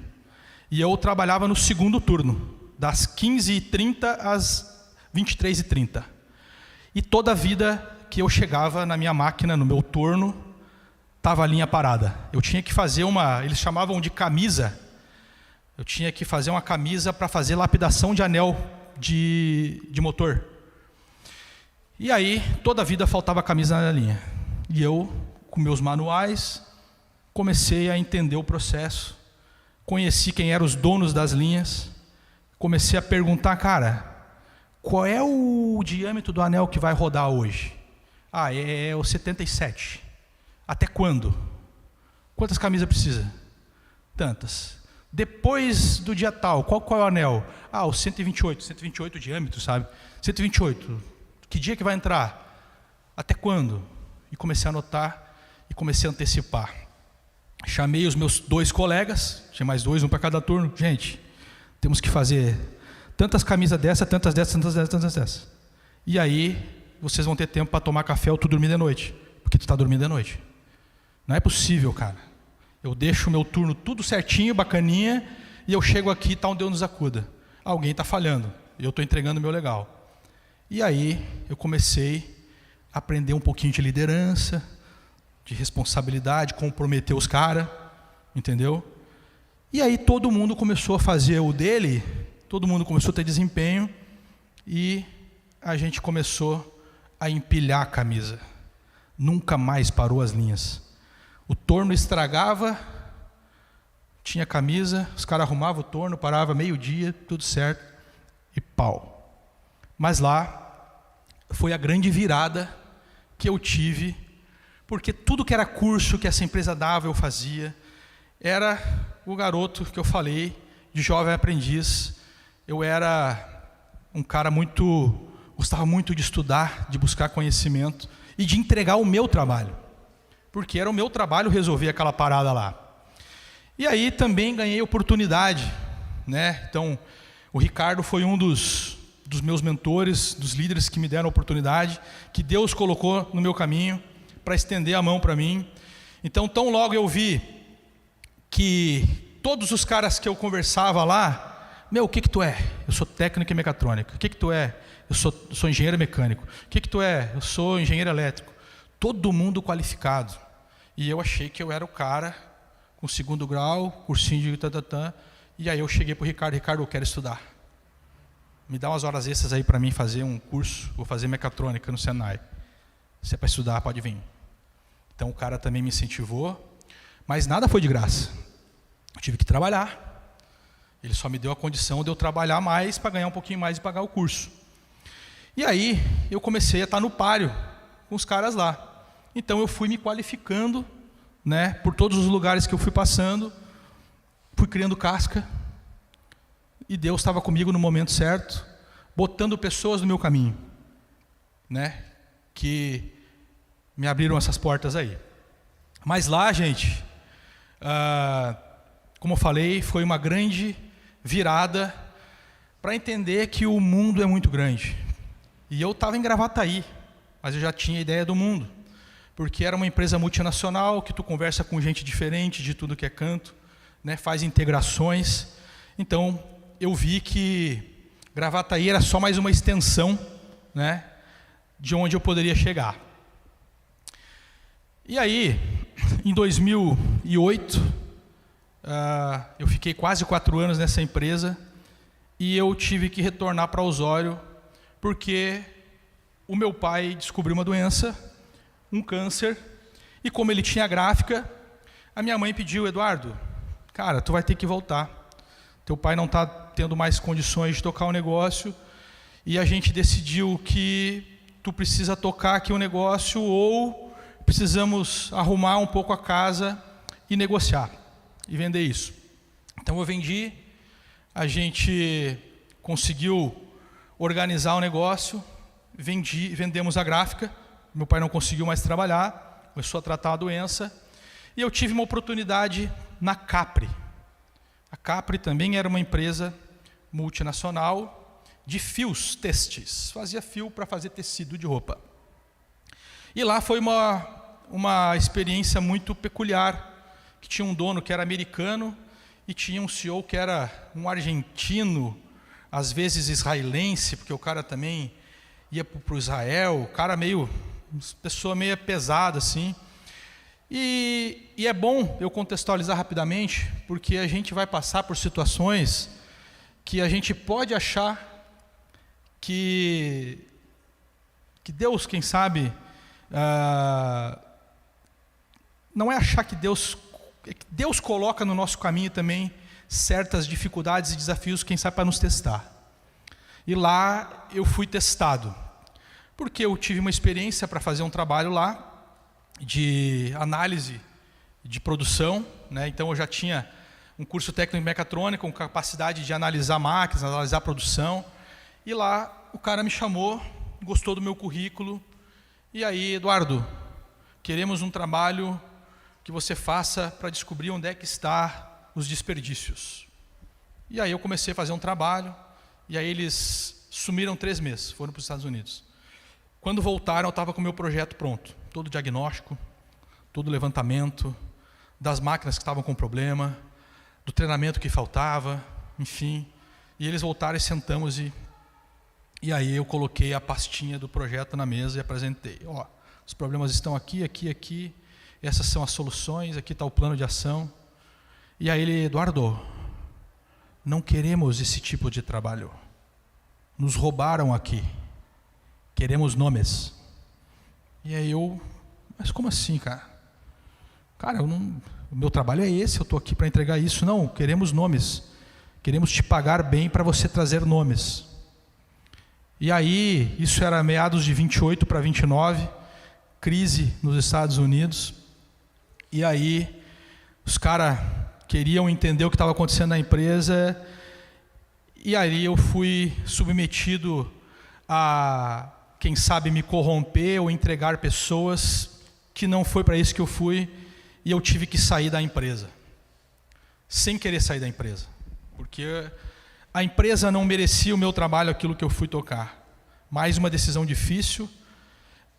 E eu trabalhava no segundo turno, das 15h30 às 23h30. E toda a vida que eu chegava na minha máquina, no meu turno, estava a linha parada. Eu tinha que fazer eles chamavam de camisa. Eu tinha que fazer uma camisa para fazer lapidação de anel de motor. E aí, toda a vida faltava camisa na linha. E eu, com meus manuais, comecei a entender o processo. Conheci quem eram os donos das linhas. Comecei a perguntar, cara, qual é o diâmetro do anel que vai rodar hoje? É o 77. Até quando? Quantas camisas precisa? Tantas. Depois do dia tal, qual é o anel? O 128 diâmetro, sabe? 128. Que dia que vai entrar? Até quando? E comecei a anotar e comecei a antecipar. Chamei os meus 2 colegas, tinha mais 2, um para cada turno. Gente, temos que fazer tantas camisas tantas dessas. E aí, vocês vão ter tempo para tomar café ou tu dormir de noite. Porque tu está dormindo de noite. Não é possível, cara. Eu deixo o meu turno tudo certinho, bacaninha, e eu chego aqui e tá um Deus nos acuda. Alguém está falhando, e eu estou entregando o meu legal. E aí, eu comecei a aprender um pouquinho de liderança, de responsabilidade, comprometer os caras, entendeu? E aí todo mundo começou a fazer o dele, todo mundo começou a ter desempenho, e a gente começou a empilhar a camisa. Nunca mais parou as linhas. O torno estragava, tinha camisa, os caras arrumavam o torno, parava meio-dia, tudo certo, e pau. Mas lá foi a grande virada que eu tive, porque tudo que era curso que essa empresa dava, eu fazia. Era o garoto que eu falei, de jovem aprendiz. Eu era um cara gostava muito de estudar, de buscar conhecimento e de entregar o meu trabalho. Porque era o meu trabalho resolver aquela parada lá. E aí também ganhei oportunidade, né? Então, o Ricardo foi um dos meus mentores, dos líderes que me deram oportunidade, que Deus colocou no meu caminho para estender a mão para mim. Então, tão logo eu vi que todos os caras que eu conversava lá, o que tu é? Eu sou técnico em mecatrônica. O que tu é? Eu sou engenheiro mecânico. O que tu é? Eu sou engenheiro elétrico. Todo mundo qualificado. E eu achei que eu era o cara com 2º grau, cursinho de E aí eu cheguei para o Ricardo, eu quero estudar. Me dá umas horas extras aí para mim fazer um curso, vou fazer mecatrônica no Senai. Se é para estudar, pode vir. Então o cara também me incentivou, mas nada foi de graça. Eu tive que trabalhar. Ele só me deu a condição de eu trabalhar mais para ganhar um pouquinho mais e pagar o curso. E aí eu comecei a estar no páreo com os caras lá. Então eu fui me qualificando, né, por todos os lugares que eu fui passando, fui criando casca, e Deus estava comigo no momento certo, botando pessoas no meu caminho, né, que me abriram essas portas aí. Mas lá, gente, como eu falei, foi uma grande virada para entender que o mundo é muito grande. E eu estava em Gravataí, mas eu já tinha ideia do mundo, porque era uma empresa multinacional, que tu conversa com gente diferente de tudo que é canto, né, faz integrações. Então, eu vi que Gravataí era só mais uma extensão, né, de onde eu poderia chegar. E aí, em 2008, eu fiquei quase 4 anos nessa empresa, e eu tive que retornar para Osório, porque o meu pai descobriu uma doença, um câncer, e como ele tinha gráfica, a minha mãe pediu: Eduardo, cara, tu vai ter que voltar. Teu pai não está tendo mais condições de tocar o negócio, e a gente decidiu que tu precisa tocar aqui o negócio, ou precisamos arrumar um pouco a casa e negociar, e vender isso. Então eu vendi, a gente conseguiu organizar o negócio, vendemos a gráfica, meu pai não conseguiu mais trabalhar, começou a tratar a doença, e eu tive uma oportunidade na Capri. A Capri também era uma empresa multinacional de fios têxteis, fazia fio para fazer tecido de roupa. E lá foi uma experiência muito peculiar, que tinha um dono que era americano e tinha um CEO que era um argentino, às vezes israelense, porque o cara também ia para o Israel, o cara pessoa meio pesada assim. E é bom eu contextualizar rapidamente, porque a gente vai passar por situações que a gente pode achar que Deus, quem sabe, não é achar que Deus coloca no nosso caminho também certas dificuldades e desafios, quem sabe, para nos testar. E lá eu fui testado, porque eu tive uma experiência para fazer um trabalho lá de análise de produção, né? Então eu já tinha um curso técnico em mecatrônica, com capacidade de analisar máquinas, analisar a produção, e lá o cara me chamou, gostou do meu currículo, e aí: Eduardo, queremos um trabalho que você faça para descobrir onde é que está os desperdícios. E aí eu comecei a fazer um trabalho, e aí eles sumiram 3 meses, foram para os Estados Unidos. Quando voltaram, eu estava com o meu projeto pronto, todo o diagnóstico, todo o levantamento das máquinas que estavam com problema, do treinamento que faltava, enfim. E eles voltaram e sentamos, e aí eu coloquei a pastinha do projeto na mesa e apresentei. Ó, os problemas estão aqui, aqui, aqui, essas são as soluções, aqui está o plano de ação. E aí ele: Eduardo, não queremos esse tipo de trabalho. Nos roubaram aqui. Queremos nomes. E aí mas como assim, cara? Cara, o meu trabalho é esse, eu estou aqui para entregar isso. Não, queremos nomes. Queremos te pagar bem para você trazer nomes. E aí, isso era meados de 28 para 29, crise nos Estados Unidos. E aí, os caras queriam entender o que estava acontecendo na empresa. E aí eu fui submetido a, quem sabe, me corromper ou entregar pessoas, que não foi para isso que eu fui, e eu tive que sair da empresa, sem querer sair da empresa, porque a empresa não merecia o meu trabalho, aquilo que eu fui tocar. Mais uma decisão difícil,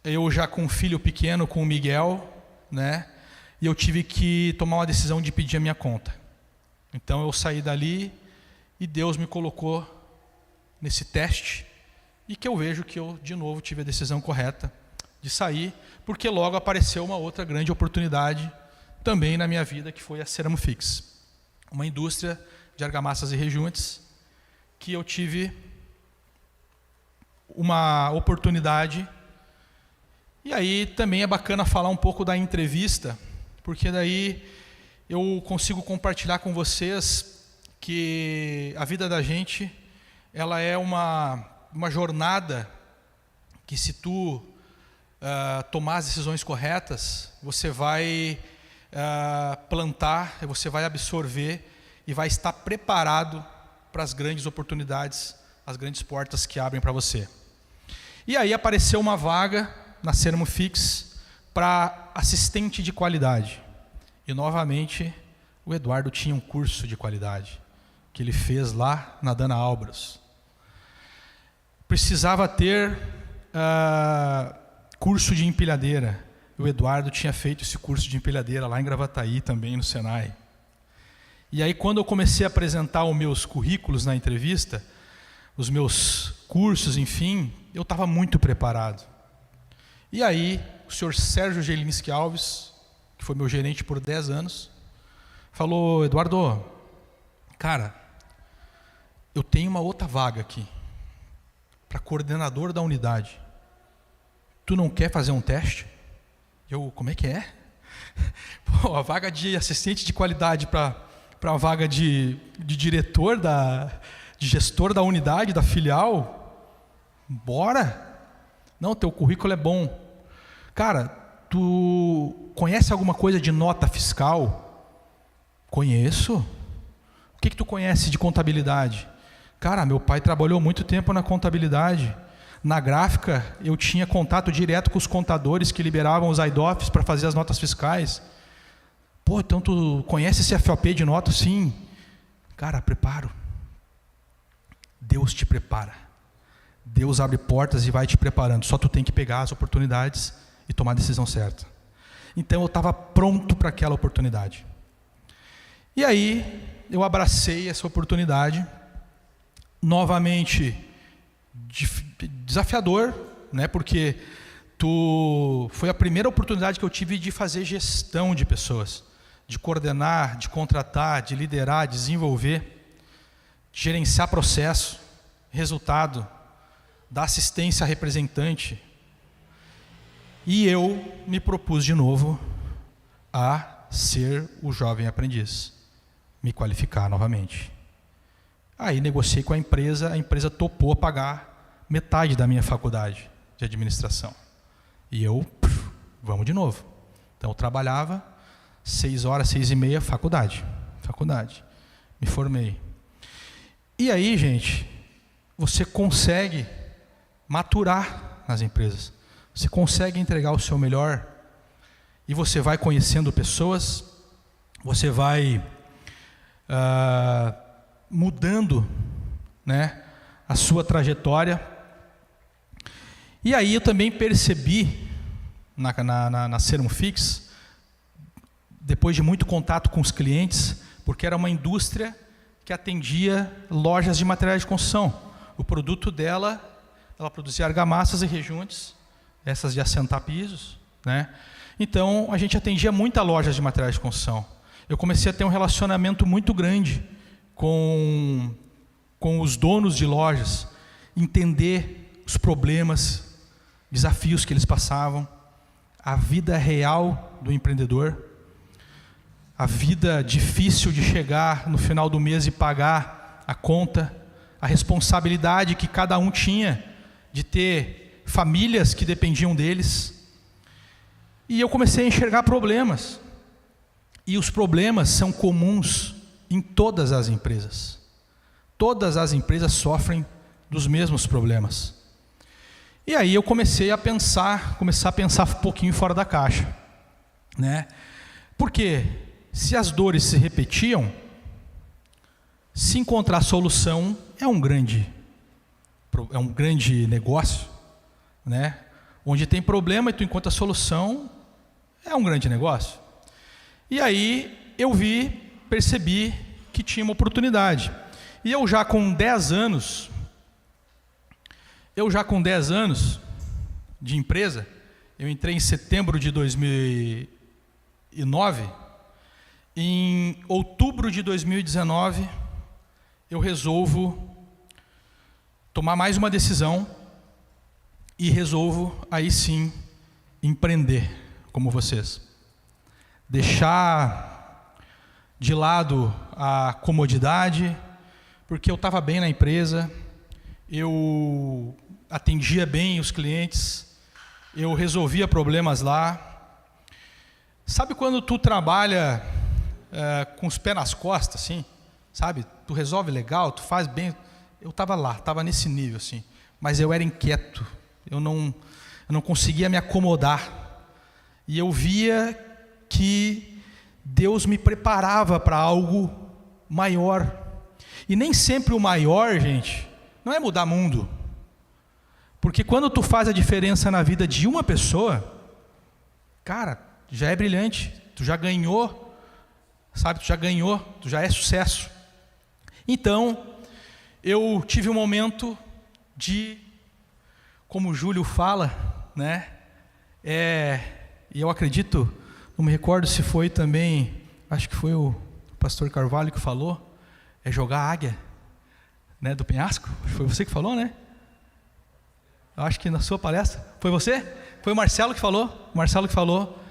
eu já com um filho pequeno, com o Miguel, né, e eu tive que tomar uma decisão de pedir a minha conta. Então eu saí dali, e Deus me colocou nesse teste, e que eu vejo que eu, de novo, tive a decisão correta de sair, porque logo apareceu uma outra grande oportunidade também na minha vida, que foi a Ceramufix, uma indústria de argamassas e rejuntes, que eu tive uma oportunidade E aí também é bacana falar um pouco da entrevista, porque daí eu consigo compartilhar com vocês que a vida da gente, ela é uma jornada que, se tu tomar as decisões corretas, você vai plantar, você vai absorver e vai estar preparado para as grandes oportunidades, as grandes portas que abrem para você. E aí apareceu uma vaga na Sermofix para assistente de qualidade. E novamente o Eduardo tinha um curso de qualidade que ele fez lá na Dana Albros. Precisava ter curso de empilhadeira. O Eduardo tinha feito esse curso de empilhadeira lá em Gravataí, também no Senai. E aí, quando eu comecei a apresentar os meus currículos na entrevista, os meus cursos, enfim, eu estava muito preparado. E aí, o senhor Sérgio Gelinski Alves, que foi meu gerente por 10 anos, falou: Eduardo, cara, eu tenho uma outra vaga aqui, para coordenador da unidade. Tu não quer fazer um teste? Eu, como é que é? Pô, a vaga de assistente de qualidade para a vaga de diretor, de gestor da unidade, da filial? Bora! Não, teu currículo é bom. Cara, tu conhece alguma coisa de nota fiscal? Conheço. O que tu conhece de contabilidade? Cara, meu pai trabalhou muito tempo na contabilidade. Na gráfica, eu tinha contato direto com os contadores que liberavam os IDOFs para fazer as notas fiscais. Pô, então tu conhece esse FOP de nota? Sim. Cara, preparo. Deus te prepara. Deus abre portas e vai te preparando. Só tu tem que pegar as oportunidades e tomar a decisão certa. Então eu estava pronto para aquela oportunidade. E aí eu abracei essa oportunidade. Novamente desafiador, né? Porque foi a primeira oportunidade que eu tive de fazer gestão de pessoas, de coordenar, de contratar, de liderar, desenvolver, de gerenciar processo, resultado, dar assistência a representante. E eu me propus de novo a ser o jovem aprendiz, me qualificar novamente. Aí negociei com a empresa topou pagar metade da minha faculdade de administração. E eu, vamos de novo. Então eu trabalhava 6 horas, 6h30, faculdade. Me formei. E aí, gente, você consegue maturar nas empresas. Você consegue entregar o seu melhor e você vai conhecendo pessoas, você vai mudando, né, a sua trajetória. E aí eu também percebi na Sermofix, depois de muito contato com os clientes, porque era uma indústria que atendia lojas de materiais de construção. O produto dela, ela produzia argamassas e rejuntes, essas de assentar pisos, né? Então a gente atendia muitas lojas de materiais de construção. Eu comecei a ter um relacionamento muito grande com os donos de lojas, entender os problemas, desafios que eles passavam, a vida real do empreendedor, a vida difícil de chegar no final do mês e pagar a conta, a responsabilidade que cada um tinha de ter famílias que dependiam deles. E eu comecei a enxergar problemas. E os problemas são comuns em todas as empresas. Todas as empresas sofrem dos mesmos problemas. E aí eu comecei a pensar um pouquinho fora da caixa, né? Porque se as dores se repetiam, se encontrar solução é um grande negócio, né? Onde tem problema e tu encontra solução, é um grande negócio. E aí eu percebi que tinha uma oportunidade. E eu já com 10 anos de empresa, eu entrei em setembro de 2009, em outubro de 2019, eu resolvo tomar mais uma decisão e resolvo, aí sim, empreender como vocês. Deixar de lado a comodidade, porque eu estava bem na empresa, eu atendia bem os clientes, eu resolvia problemas lá. Sabe quando tu trabalha com os pés nas costas, assim, sabe? Tu resolve legal, tu faz bem. Eu estava lá, estava nesse nível, assim. Mas eu era inquieto, eu não conseguia me acomodar. E eu via que Deus me preparava para algo maior. E nem sempre o maior, gente, não é mudar mundo. Porque quando tu faz a diferença na vida de uma pessoa, cara, já é brilhante, tu já ganhou, sabe, tu já é sucesso. Então, eu tive um momento de, como o Júlio fala, né, e eu acredito, não me recordo se foi também, acho que foi o pastor Carvalho que falou, jogar a águia, né, do penhasco, foi você que falou, né? Eu acho que na sua palestra, foi você? Foi o Marcelo que falou,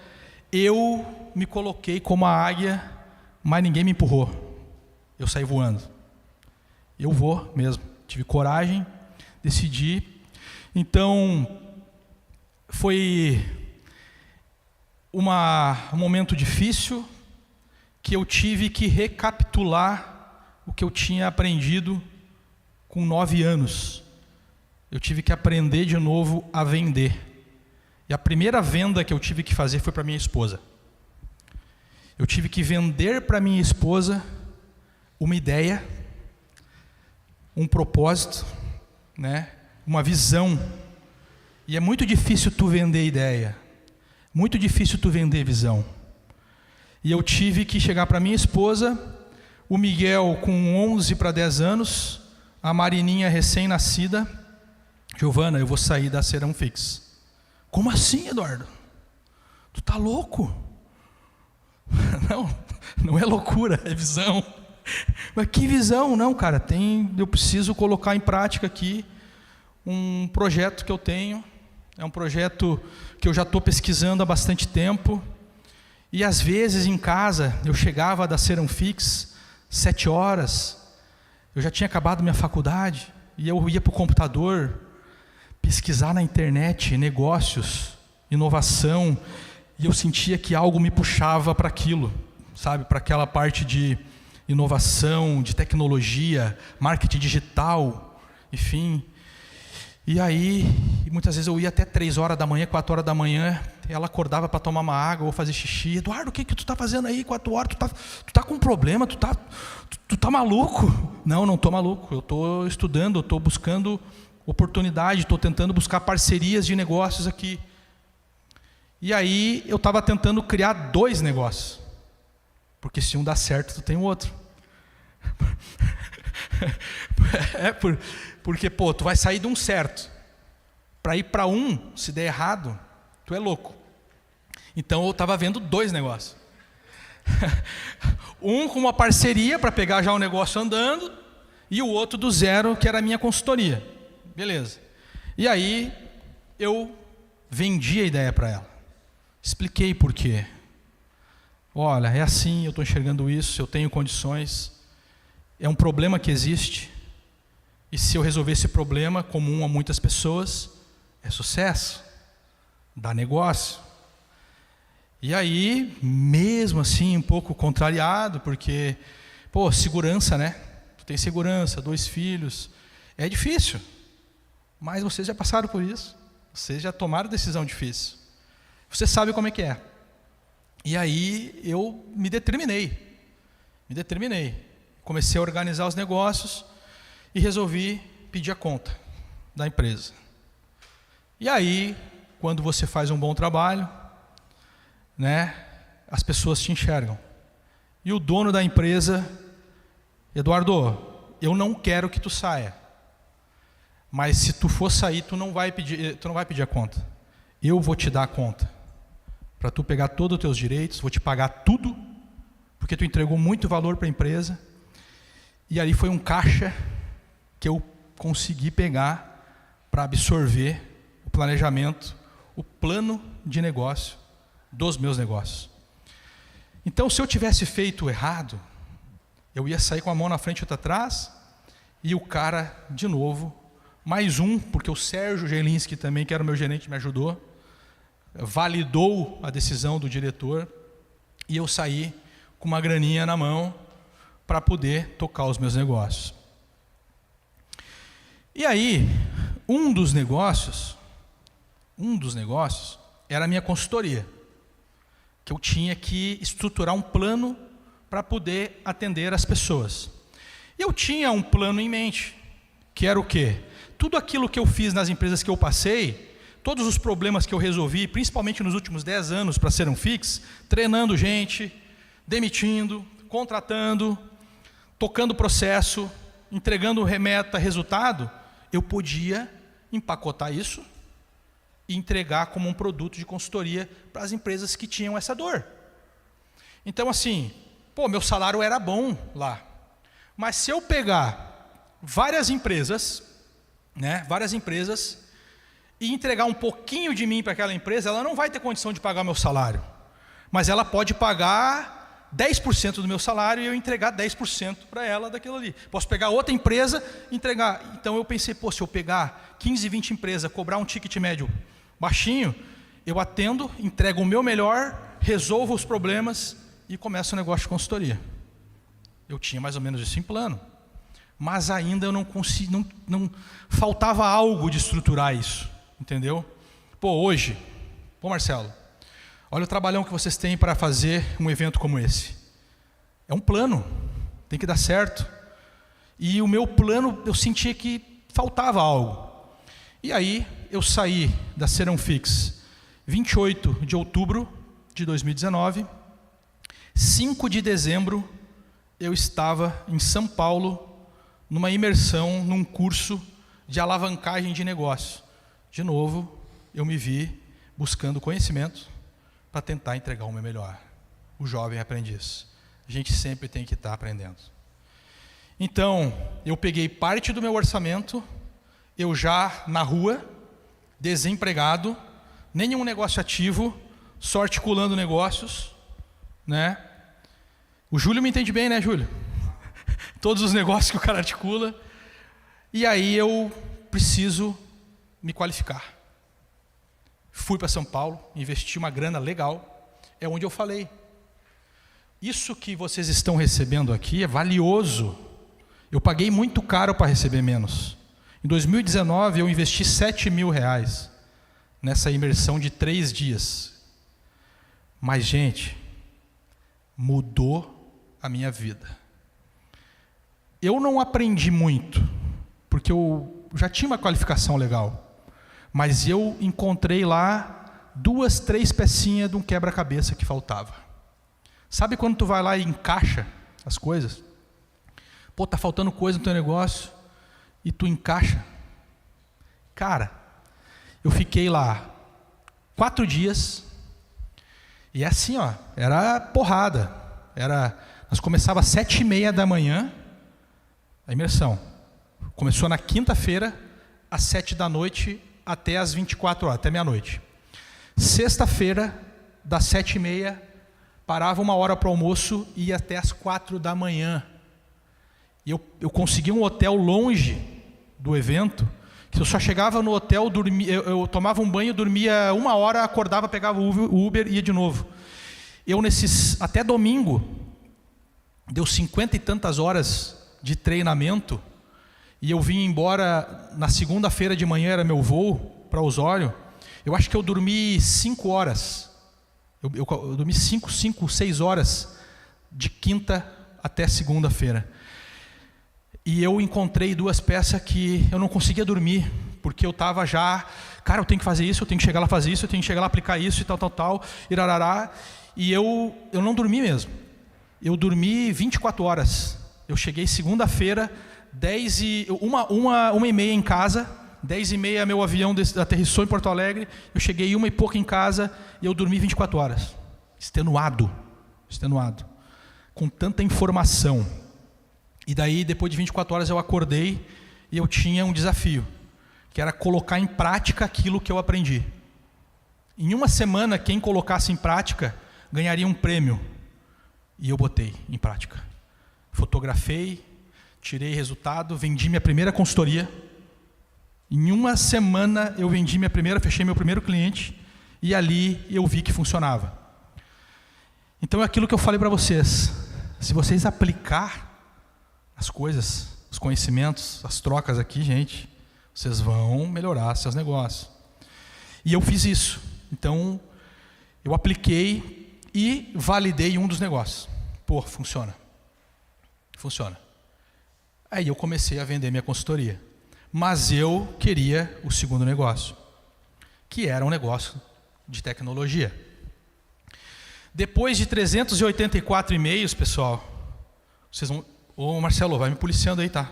eu me coloquei como a águia, mas ninguém me empurrou, eu saí voando, eu vou mesmo, tive coragem, decidi. Então, foi um momento difícil, que eu tive que recapitular o que eu tinha aprendido com 9 anos. Eu tive que aprender de novo a vender. E a primeira venda que eu tive que fazer foi para minha esposa. Eu tive que vender para minha esposa uma ideia, um propósito, né? Uma visão. E é muito difícil tu vender ideia, muito difícil tu vender visão. E eu tive que chegar para minha esposa, o Miguel com 11 para 10 anos, a Marininha recém-nascida, Giovana, eu vou sair da Serão Fix. Como assim, Eduardo? Tu tá louco? Não é loucura, é visão. Mas que visão? Não, cara, eu preciso colocar em prática aqui um projeto que eu tenho. É um projeto que eu já estou pesquisando há bastante tempo. E às vezes em casa, eu chegava da Serão Fix, 7 horas, eu já tinha acabado minha faculdade, e eu ia para o computador, pesquisar na internet, negócios, inovação, e eu sentia que algo me puxava para aquilo, sabe, para aquela parte de inovação, de tecnologia, marketing digital, enfim. E aí, muitas vezes eu ia até 3 horas da manhã, 4 horas da manhã, ela acordava para tomar uma água ou fazer xixi. Eduardo, o que tu está fazendo aí 4 horas? Tu tá com um problema, tu tá maluco? Não estou maluco, eu estou estudando, eu estou buscando oportunidade, estou tentando buscar parcerias de negócios aqui. E aí eu estava tentando criar 2 negócios, porque se um dá certo, tu tem o outro. Porque, tu vai sair de um certo, para ir para um, se der errado, tu é louco. Então eu estava vendo 2 negócios. Um com uma parceria para pegar já o negócio andando, e o outro do zero, que era a minha consultoria. Beleza. E aí eu vendi a ideia para ela. Expliquei por quê. Olha, é assim, eu estou enxergando isso, eu tenho condições. É um problema que existe. E se eu resolver esse problema, comum a muitas pessoas, é sucesso, dá negócio. E aí, mesmo assim, um pouco contrariado, porque, segurança, né? Tu tem segurança, 2 filhos, é difícil. Mas vocês já passaram por isso, vocês já tomaram decisão difícil. Você sabe como é que é. E aí eu me determinei. Comecei a organizar os negócios e resolvi pedir a conta da empresa. E aí, quando você faz um bom trabalho, né, as pessoas te enxergam. E o dono da empresa, Eduardo, eu não quero que tu saia. Mas se tu for sair, tu não vai pedir a conta. Eu vou te dar a conta. Para tu pegar todos os teus direitos, vou te pagar tudo, porque tu entregou muito valor para a empresa. E ali foi um caixa que eu consegui pegar para absorver o planejamento, o plano de negócio dos meus negócios. Então, se eu tivesse feito errado, eu ia sair com a mão na frente e outra atrás, e o cara, de novo, mais um, porque o Sérgio Gelinski também, que era o meu gerente, me ajudou, validou a decisão do diretor, e eu saí com uma graninha na mão para poder tocar os meus negócios. E aí, um dos negócios era a minha consultoria, que eu tinha que estruturar um plano para poder atender as pessoas. Eu tinha um plano em mente, que era o quê? Tudo aquilo que eu fiz nas empresas que eu passei, todos os problemas que eu resolvi, principalmente nos últimos 10 anos para Ser Fix, treinando gente, demitindo, contratando, tocando processo, entregando remeta, resultado, eu podia empacotar isso e entregar como um produto de consultoria para as empresas que tinham essa dor. Então assim, meu salário era bom lá, mas se eu pegar várias empresas, e entregar um pouquinho de mim para aquela empresa, ela não vai ter condição de pagar meu salário, mas ela pode pagar 10% do meu salário e eu entregar 10% para ela daquilo ali. Posso pegar outra empresa e entregar. Então eu pensei, se eu pegar 15, 20 empresas, cobrar um ticket médio baixinho, eu atendo, entrego o meu melhor, resolvo os problemas e começo o negócio de consultoria. Eu tinha mais ou menos isso em plano, mas ainda eu não consegui, não faltava algo de estruturar isso, entendeu? Hoje, Marcelo, olha o trabalhão que vocês têm para fazer um evento como esse. É um plano, tem que dar certo. E o meu plano, eu sentia que faltava algo. E aí, eu saí da Ser Fix 28 de outubro de 2019, 5 de dezembro, eu estava em São Paulo, numa imersão, num curso de alavancagem de negócio. De novo, eu me vi buscando conhecimento para tentar entregar o meu melhor. O jovem aprendiz. A gente sempre tem que estar aprendendo. Então, eu peguei parte do meu orçamento, eu já na rua, desempregado, nenhum negócio ativo, só articulando negócios, né? O Júlio me entende bem, né, Júlio? Todos os negócios que o cara articula. E aí eu preciso me qualificar. Fui para São Paulo, investi uma grana legal. É onde eu falei. Isso que vocês estão recebendo aqui é valioso. Eu paguei muito caro para receber menos. Em 2019 eu investi R$7.000 nessa imersão de 3 dias. Mas, gente, mudou a minha vida. Eu não aprendi muito, porque eu já tinha uma qualificação legal, mas eu encontrei lá 2, 3 pecinhas de um quebra-cabeça que faltava. Sabe quando tu vai lá e encaixa as coisas? Tá faltando coisa no teu negócio e tu encaixa. Cara, eu fiquei lá 4 dias e assim, era porrada. Nós começava às 7h30 da manhã, a imersão. Começou na quinta-feira, às 7 da noite até às 24 horas, até meia-noite. Sexta-feira, das 7h30, parava 1 hora para o almoço e ia até às 4 da manhã. E eu consegui um hotel longe do evento, que eu só chegava no hotel, eu tomava um banho, dormia 1 hora, acordava, pegava o Uber e ia de novo. Até domingo, deu 50 e tantas horas de treinamento, e eu vim embora na segunda-feira de manhã, era meu voo para Osório. Eu acho que eu dormi 5 horas. Eu dormi 6 horas de quinta até segunda-feira. E eu encontrei 2 peças que eu não conseguia dormir, porque eu estava já, cara, eu tenho que fazer isso, eu tenho que chegar lá fazer isso, eu tenho que chegar lá aplicar isso e tal, irarará. E eu não dormi mesmo. Eu dormi 24 horas. Eu cheguei segunda-feira, 1h30 em casa, 10h30 meu avião aterrissou em Porto Alegre, eu cheguei 1 e pouco em casa e eu dormi 24 horas. Extenuado, com tanta informação. E daí, depois de 24 horas, eu acordei e eu tinha um desafio, que era colocar em prática aquilo que eu aprendi. Em uma semana, quem colocasse em prática ganharia um prêmio. E eu botei em prática. Fotografei, tirei resultado, vendi minha primeira consultoria. Em uma semana eu vendi fechei meu primeiro cliente e ali eu vi que funcionava. Então é aquilo que eu falei para vocês. Se vocês aplicar as coisas, os conhecimentos, as trocas aqui, gente, vocês vão melhorar seus negócios. E eu fiz isso. Então, eu apliquei e validei um dos negócios. Pô, funciona. Funciona. Aí eu comecei a vender minha consultoria. Mas eu queria o segundo negócio, que era um negócio de tecnologia. Depois de 384 e-mails, pessoal, vocês vão... Ô Marcelo, vai me policiando aí, tá?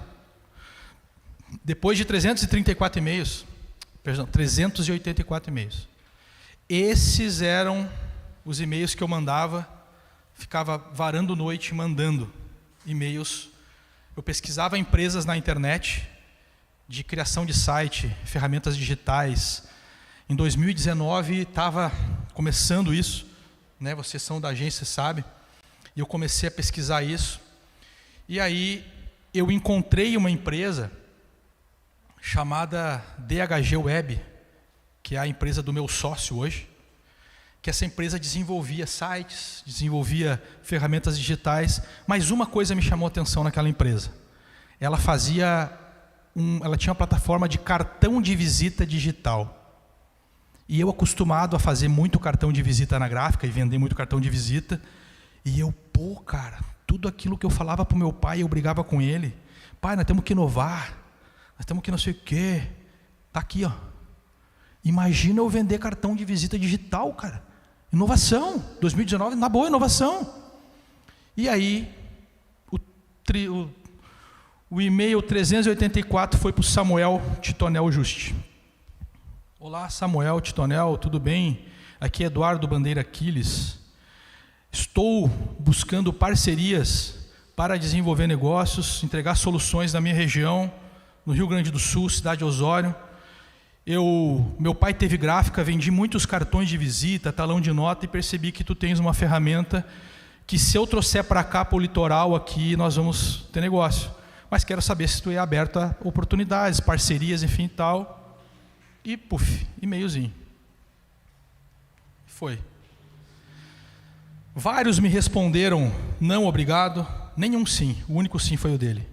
Depois de 334 e-mails, perdão, 384 e-mails. Esses eram os e-mails que eu mandava, ficava varando noite mandando e-mails. Eu pesquisava empresas na internet de criação de site, ferramentas digitais. Em 2019 estava começando isso, né? Vocês são da agência, sabe? E eu comecei a pesquisar isso. E aí eu encontrei uma empresa chamada DHG Web, que é a empresa do meu sócio hoje, que essa empresa desenvolvia sites, desenvolvia ferramentas digitais, mas uma coisa me chamou a atenção naquela empresa. Ela tinha uma plataforma de cartão de visita digital. E eu acostumado a fazer muito cartão de visita na gráfica e vender muito cartão de visita, e eu, cara, tudo aquilo que eu falava para o meu pai, eu brigava com ele. Pai, nós temos que inovar, nós temos que não sei o quê. Está aqui, ó. Imagina eu vender cartão de visita digital, cara. Inovação, 2019, na boa, inovação. E aí, o e-mail 384 foi para o Samuel Titonel Juste. Olá, Samuel Titonel, tudo bem? Aqui é Eduardo Bandeira Aquiles. Estou buscando parcerias para desenvolver negócios, entregar soluções na minha região, no Rio Grande do Sul, cidade de Osório. Meu pai teve gráfica, vendi muitos cartões de visita, talão de nota e percebi que tu tens uma ferramenta que se eu trouxer para cá, para o litoral aqui, nós vamos ter negócio. Mas quero saber se tu é aberto a oportunidades, parcerias, enfim, tal. E, e-mailzinho. Foi. Vários me responderam, não, obrigado, nenhum sim, o único sim foi o dele.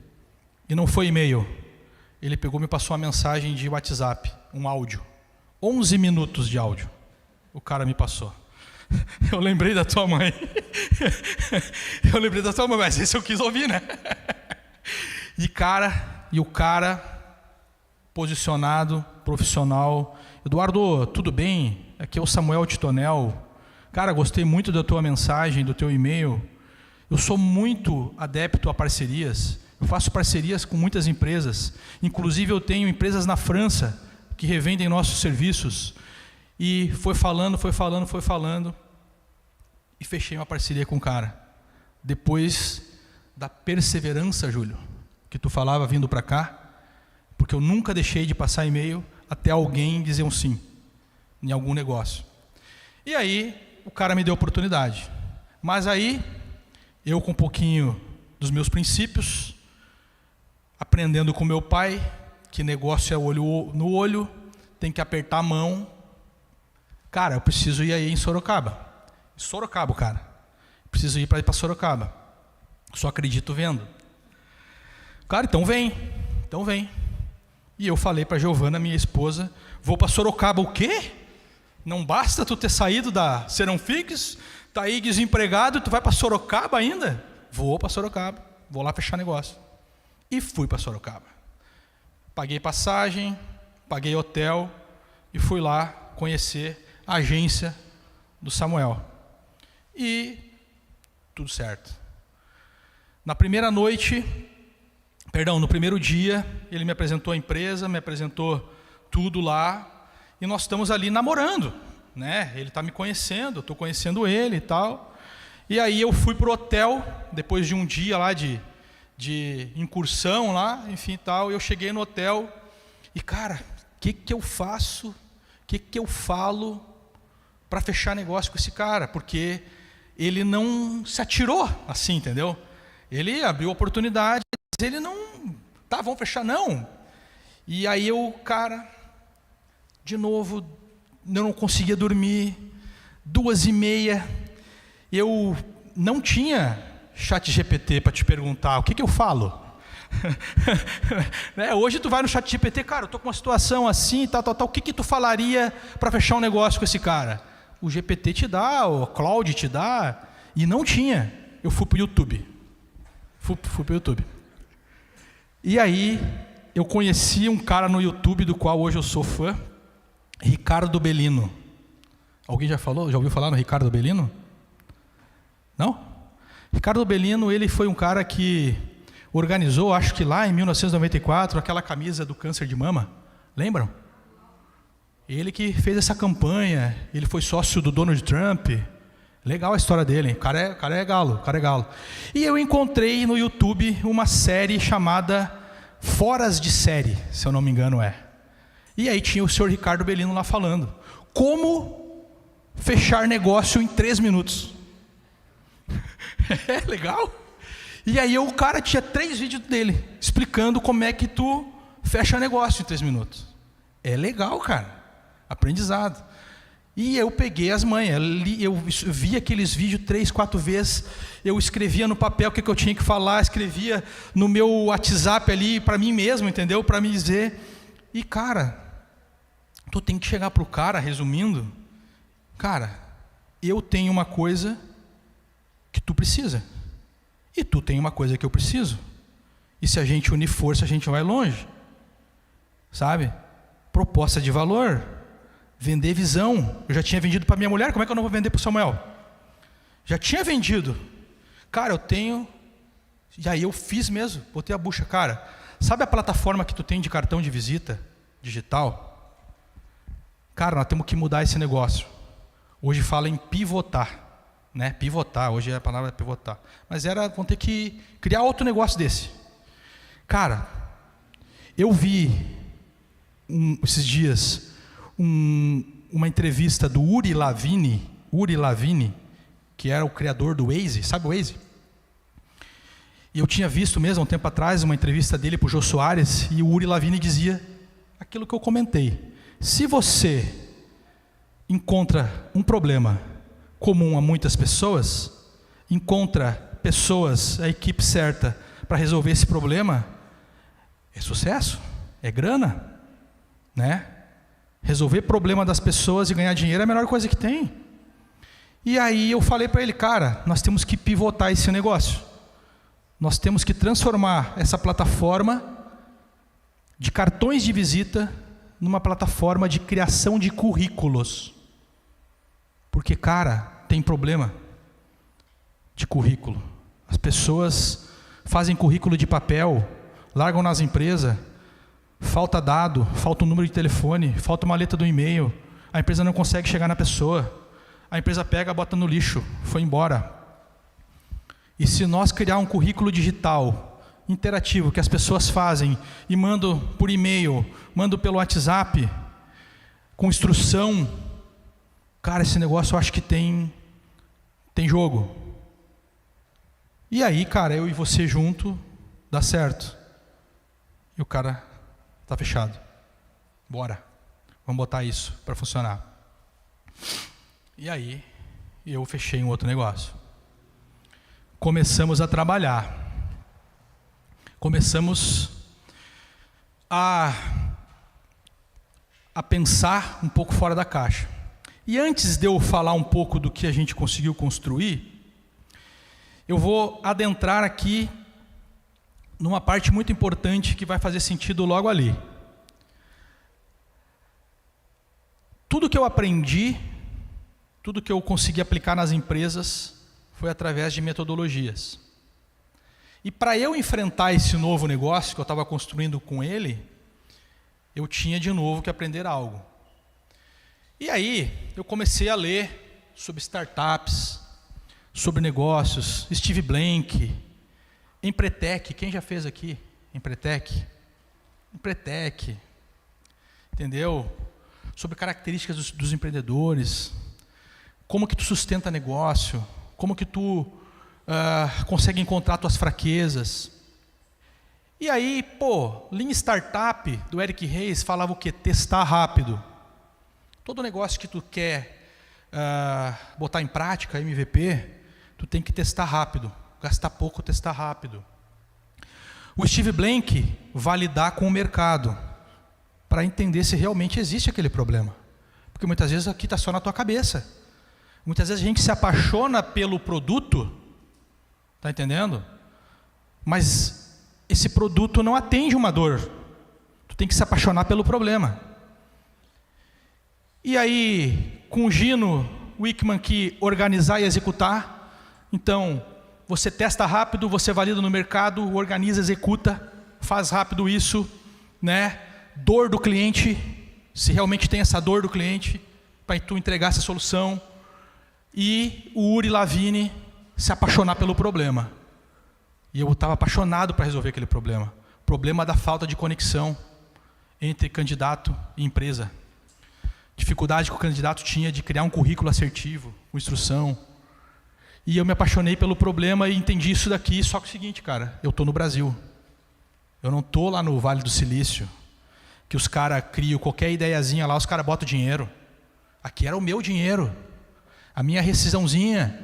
E não foi e-mail. Ele pegou e me passou uma mensagem de WhatsApp, um áudio. 11 minutos de áudio. O cara me passou. Eu lembrei da tua mãe. Eu lembrei da tua mãe, mas esse eu quis ouvir, né? E o cara posicionado, profissional. Eduardo, tudo bem? Aqui é o Samuel Titonel. Cara, gostei muito da tua mensagem, do teu e-mail. Eu sou muito adepto a parcerias. Eu faço parcerias com muitas empresas. Inclusive eu tenho empresas na França que revendem nossos serviços. E foi falando. E fechei uma parceria com o cara. Depois da perseverança, Júlio, que tu falava vindo para cá, porque eu nunca deixei de passar e-mail até alguém dizer um sim em algum negócio. E aí o cara me deu oportunidade. Mas aí eu, com um pouquinho dos meus princípios, aprendendo com meu pai, que negócio é olho no olho, tem que apertar a mão. Cara, eu preciso ir aí em Sorocaba. Sorocaba, cara. Preciso ir para Sorocaba. Só acredito vendo. Cara, então vem. E eu falei para Giovana, minha esposa, vou para Sorocaba o quê? Não basta tu ter saído da Serão Fix, tá aí desempregado, tu vai para Sorocaba ainda? Vou para Sorocaba, vou lá fechar negócio. E fui para Sorocaba. Paguei passagem, paguei hotel e fui lá conhecer a agência do Samuel. E tudo certo. No primeiro dia, ele me apresentou a empresa, me apresentou tudo lá, e nós estamos ali namorando, né? Ele está me conhecendo, eu estou conhecendo ele e tal. E aí eu fui para o hotel, depois de um dia lá de incursão lá, enfim tal, eu cheguei no hotel, e cara, o que eu faço, o que eu falo para fechar negócio com esse cara, porque ele não se atirou assim, entendeu? Ele abriu oportunidade, mas ele não, tá, vamos fechar, não. E aí eu, cara, de novo, eu não conseguia dormir, 2h30, eu não tinha ChatGPT para te perguntar, o que eu falo? Né? Hoje tu vai no ChatGPT, cara, eu estou com uma situação assim, tal, o que tu falaria para fechar um negócio com esse cara? O GPT te dá, o Cloud te dá, e não tinha. Eu fui para o YouTube. Fui para o YouTube. E aí, eu conheci um cara no YouTube, do qual hoje eu sou fã, Ricardo Bellino. Alguém já ouviu falar no Ricardo Bellino? Não? Ricardo Bellino, ele foi um cara que organizou, acho que lá em 1994, aquela camisa do câncer de mama. Lembram? Ele que fez essa campanha, ele foi sócio do Donald Trump. Legal a história dele, o cara é galo. E eu encontrei no YouTube uma série chamada Foras de Série, se eu não me engano é. E aí tinha o senhor Ricardo Bellino lá falando. Como fechar negócio em 3 minutos. É legal? E aí o cara tinha 3 vídeos dele, explicando como é que tu fecha negócio em 3 minutos. É legal, cara. Aprendizado. E eu peguei as manhas, eu vi aqueles vídeos 3, 4 vezes, eu escrevia no papel o que eu tinha que falar, escrevia no meu WhatsApp ali para mim mesmo, entendeu? Para me dizer. E cara, tu tem que chegar pro cara, resumindo, cara, eu tenho uma coisa que tu precisa, e tu tem uma coisa que eu preciso, e se a gente unir força, a gente vai longe, sabe? Proposta de valor, vender visão. Eu já tinha vendido para minha mulher, como é que eu não vou vender para o Samuel? Já tinha vendido. Cara, eu tenho, e aí eu fiz mesmo, botei a bucha, cara, sabe a plataforma que tu tem de cartão de visita digital? Cara, nós temos que mudar esse negócio. Hoje fala em pivotar, né? Pivotar, hoje a palavra é pivotar. Mas vão ter que criar outro negócio desse. Cara, eu vi esses dias uma entrevista do Uri Lavini, que era o criador do Waze, sabe o Waze? E eu tinha visto mesmo, há um tempo atrás, uma entrevista dele para o Jô Soares, e o Uri Lavini dizia aquilo que eu comentei. Se você encontra um problema comum a muitas pessoas, encontra pessoas, a equipe certa para resolver esse problema, é sucesso, é grana, né? Resolver problema das pessoas e ganhar dinheiro é a melhor coisa que tem. E aí eu falei para ele, cara, nós temos que pivotar esse negócio. Nós temos que transformar essa plataforma de cartões de visita numa plataforma de criação de currículos. Porque, cara, tem problema de currículo. As pessoas fazem currículo de papel, largam nas empresas, falta dado, falta um número de telefone, falta uma letra do e-mail, a empresa não consegue chegar na pessoa, a empresa pega, bota no lixo, foi embora. E se nós criar um currículo digital, interativo, que as pessoas fazem e mandam por e-mail, mandam pelo WhatsApp, com instrução, cara, esse negócio eu acho que tem jogo. E aí, cara, eu e você junto, dá certo. E o cara está fechado. Bora. Vamos botar isso para funcionar. E aí, eu fechei um outro negócio. Começamos a trabalhar. Começamos a pensar um pouco fora da caixa. E antes de eu falar um pouco do que a gente conseguiu construir, eu vou adentrar aqui numa parte muito importante que vai fazer sentido logo ali. Tudo que eu aprendi, tudo que eu consegui aplicar nas empresas, foi através de metodologias. E para eu enfrentar esse novo negócio que eu estava construindo com ele, eu tinha de novo que aprender algo. E aí, eu comecei a ler sobre startups, sobre negócios, Steve Blank, Empretec, quem já fez aqui? Empretec, entendeu? Sobre características dos empreendedores, como que tu sustenta negócio, como que tu consegue encontrar tuas fraquezas. E aí, Lean Startup, do Eric Ries, falava o quê? Testar rápido. Todo negócio que tu quer botar em prática, MVP, tu tem que testar rápido. Gastar pouco, testar rápido. O Steve Blank vai lidar com o mercado para entender se realmente existe aquele problema. Porque muitas vezes aqui está só na tua cabeça. Muitas vezes a gente se apaixona pelo produto, está entendendo? Mas esse produto não atende uma dor. Tu tem que se apaixonar pelo problema. E aí, com o Gino Wickman que organizar e executar, então, você testa rápido, você valida no mercado, organiza, executa, faz rápido isso, né? Dor do cliente, se realmente tem essa dor do cliente, para tu entregar essa solução. E o Uri Lavini se apaixonar pelo problema. E eu estava apaixonado para resolver aquele problema. O problema da falta de conexão entre candidato e empresa. Dificuldade que o candidato tinha de criar um currículo assertivo, com instrução. E eu me apaixonei pelo problema e entendi isso daqui, só que é o seguinte, cara, eu estou no Brasil. Eu não estou lá no Vale do Silício, que os caras criam qualquer ideiazinha lá, os caras botam dinheiro. Aqui era o meu dinheiro, a minha rescisãozinha,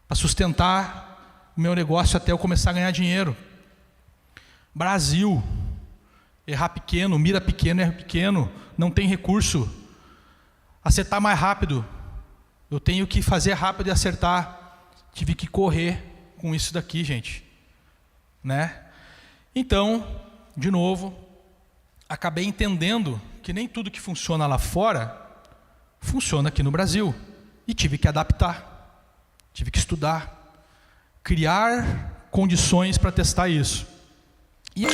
para sustentar o meu negócio até eu começar a ganhar dinheiro. Brasil, errar pequeno, mira pequeno, erra pequeno, não tem recurso. Acertar mais rápido, eu tenho que fazer rápido e acertar. Tive que correr com isso daqui, gente. Né? Então, de novo, acabei entendendo que nem tudo que funciona lá fora, funciona aqui no Brasil. E tive que adaptar, tive que estudar, criar condições para testar isso. E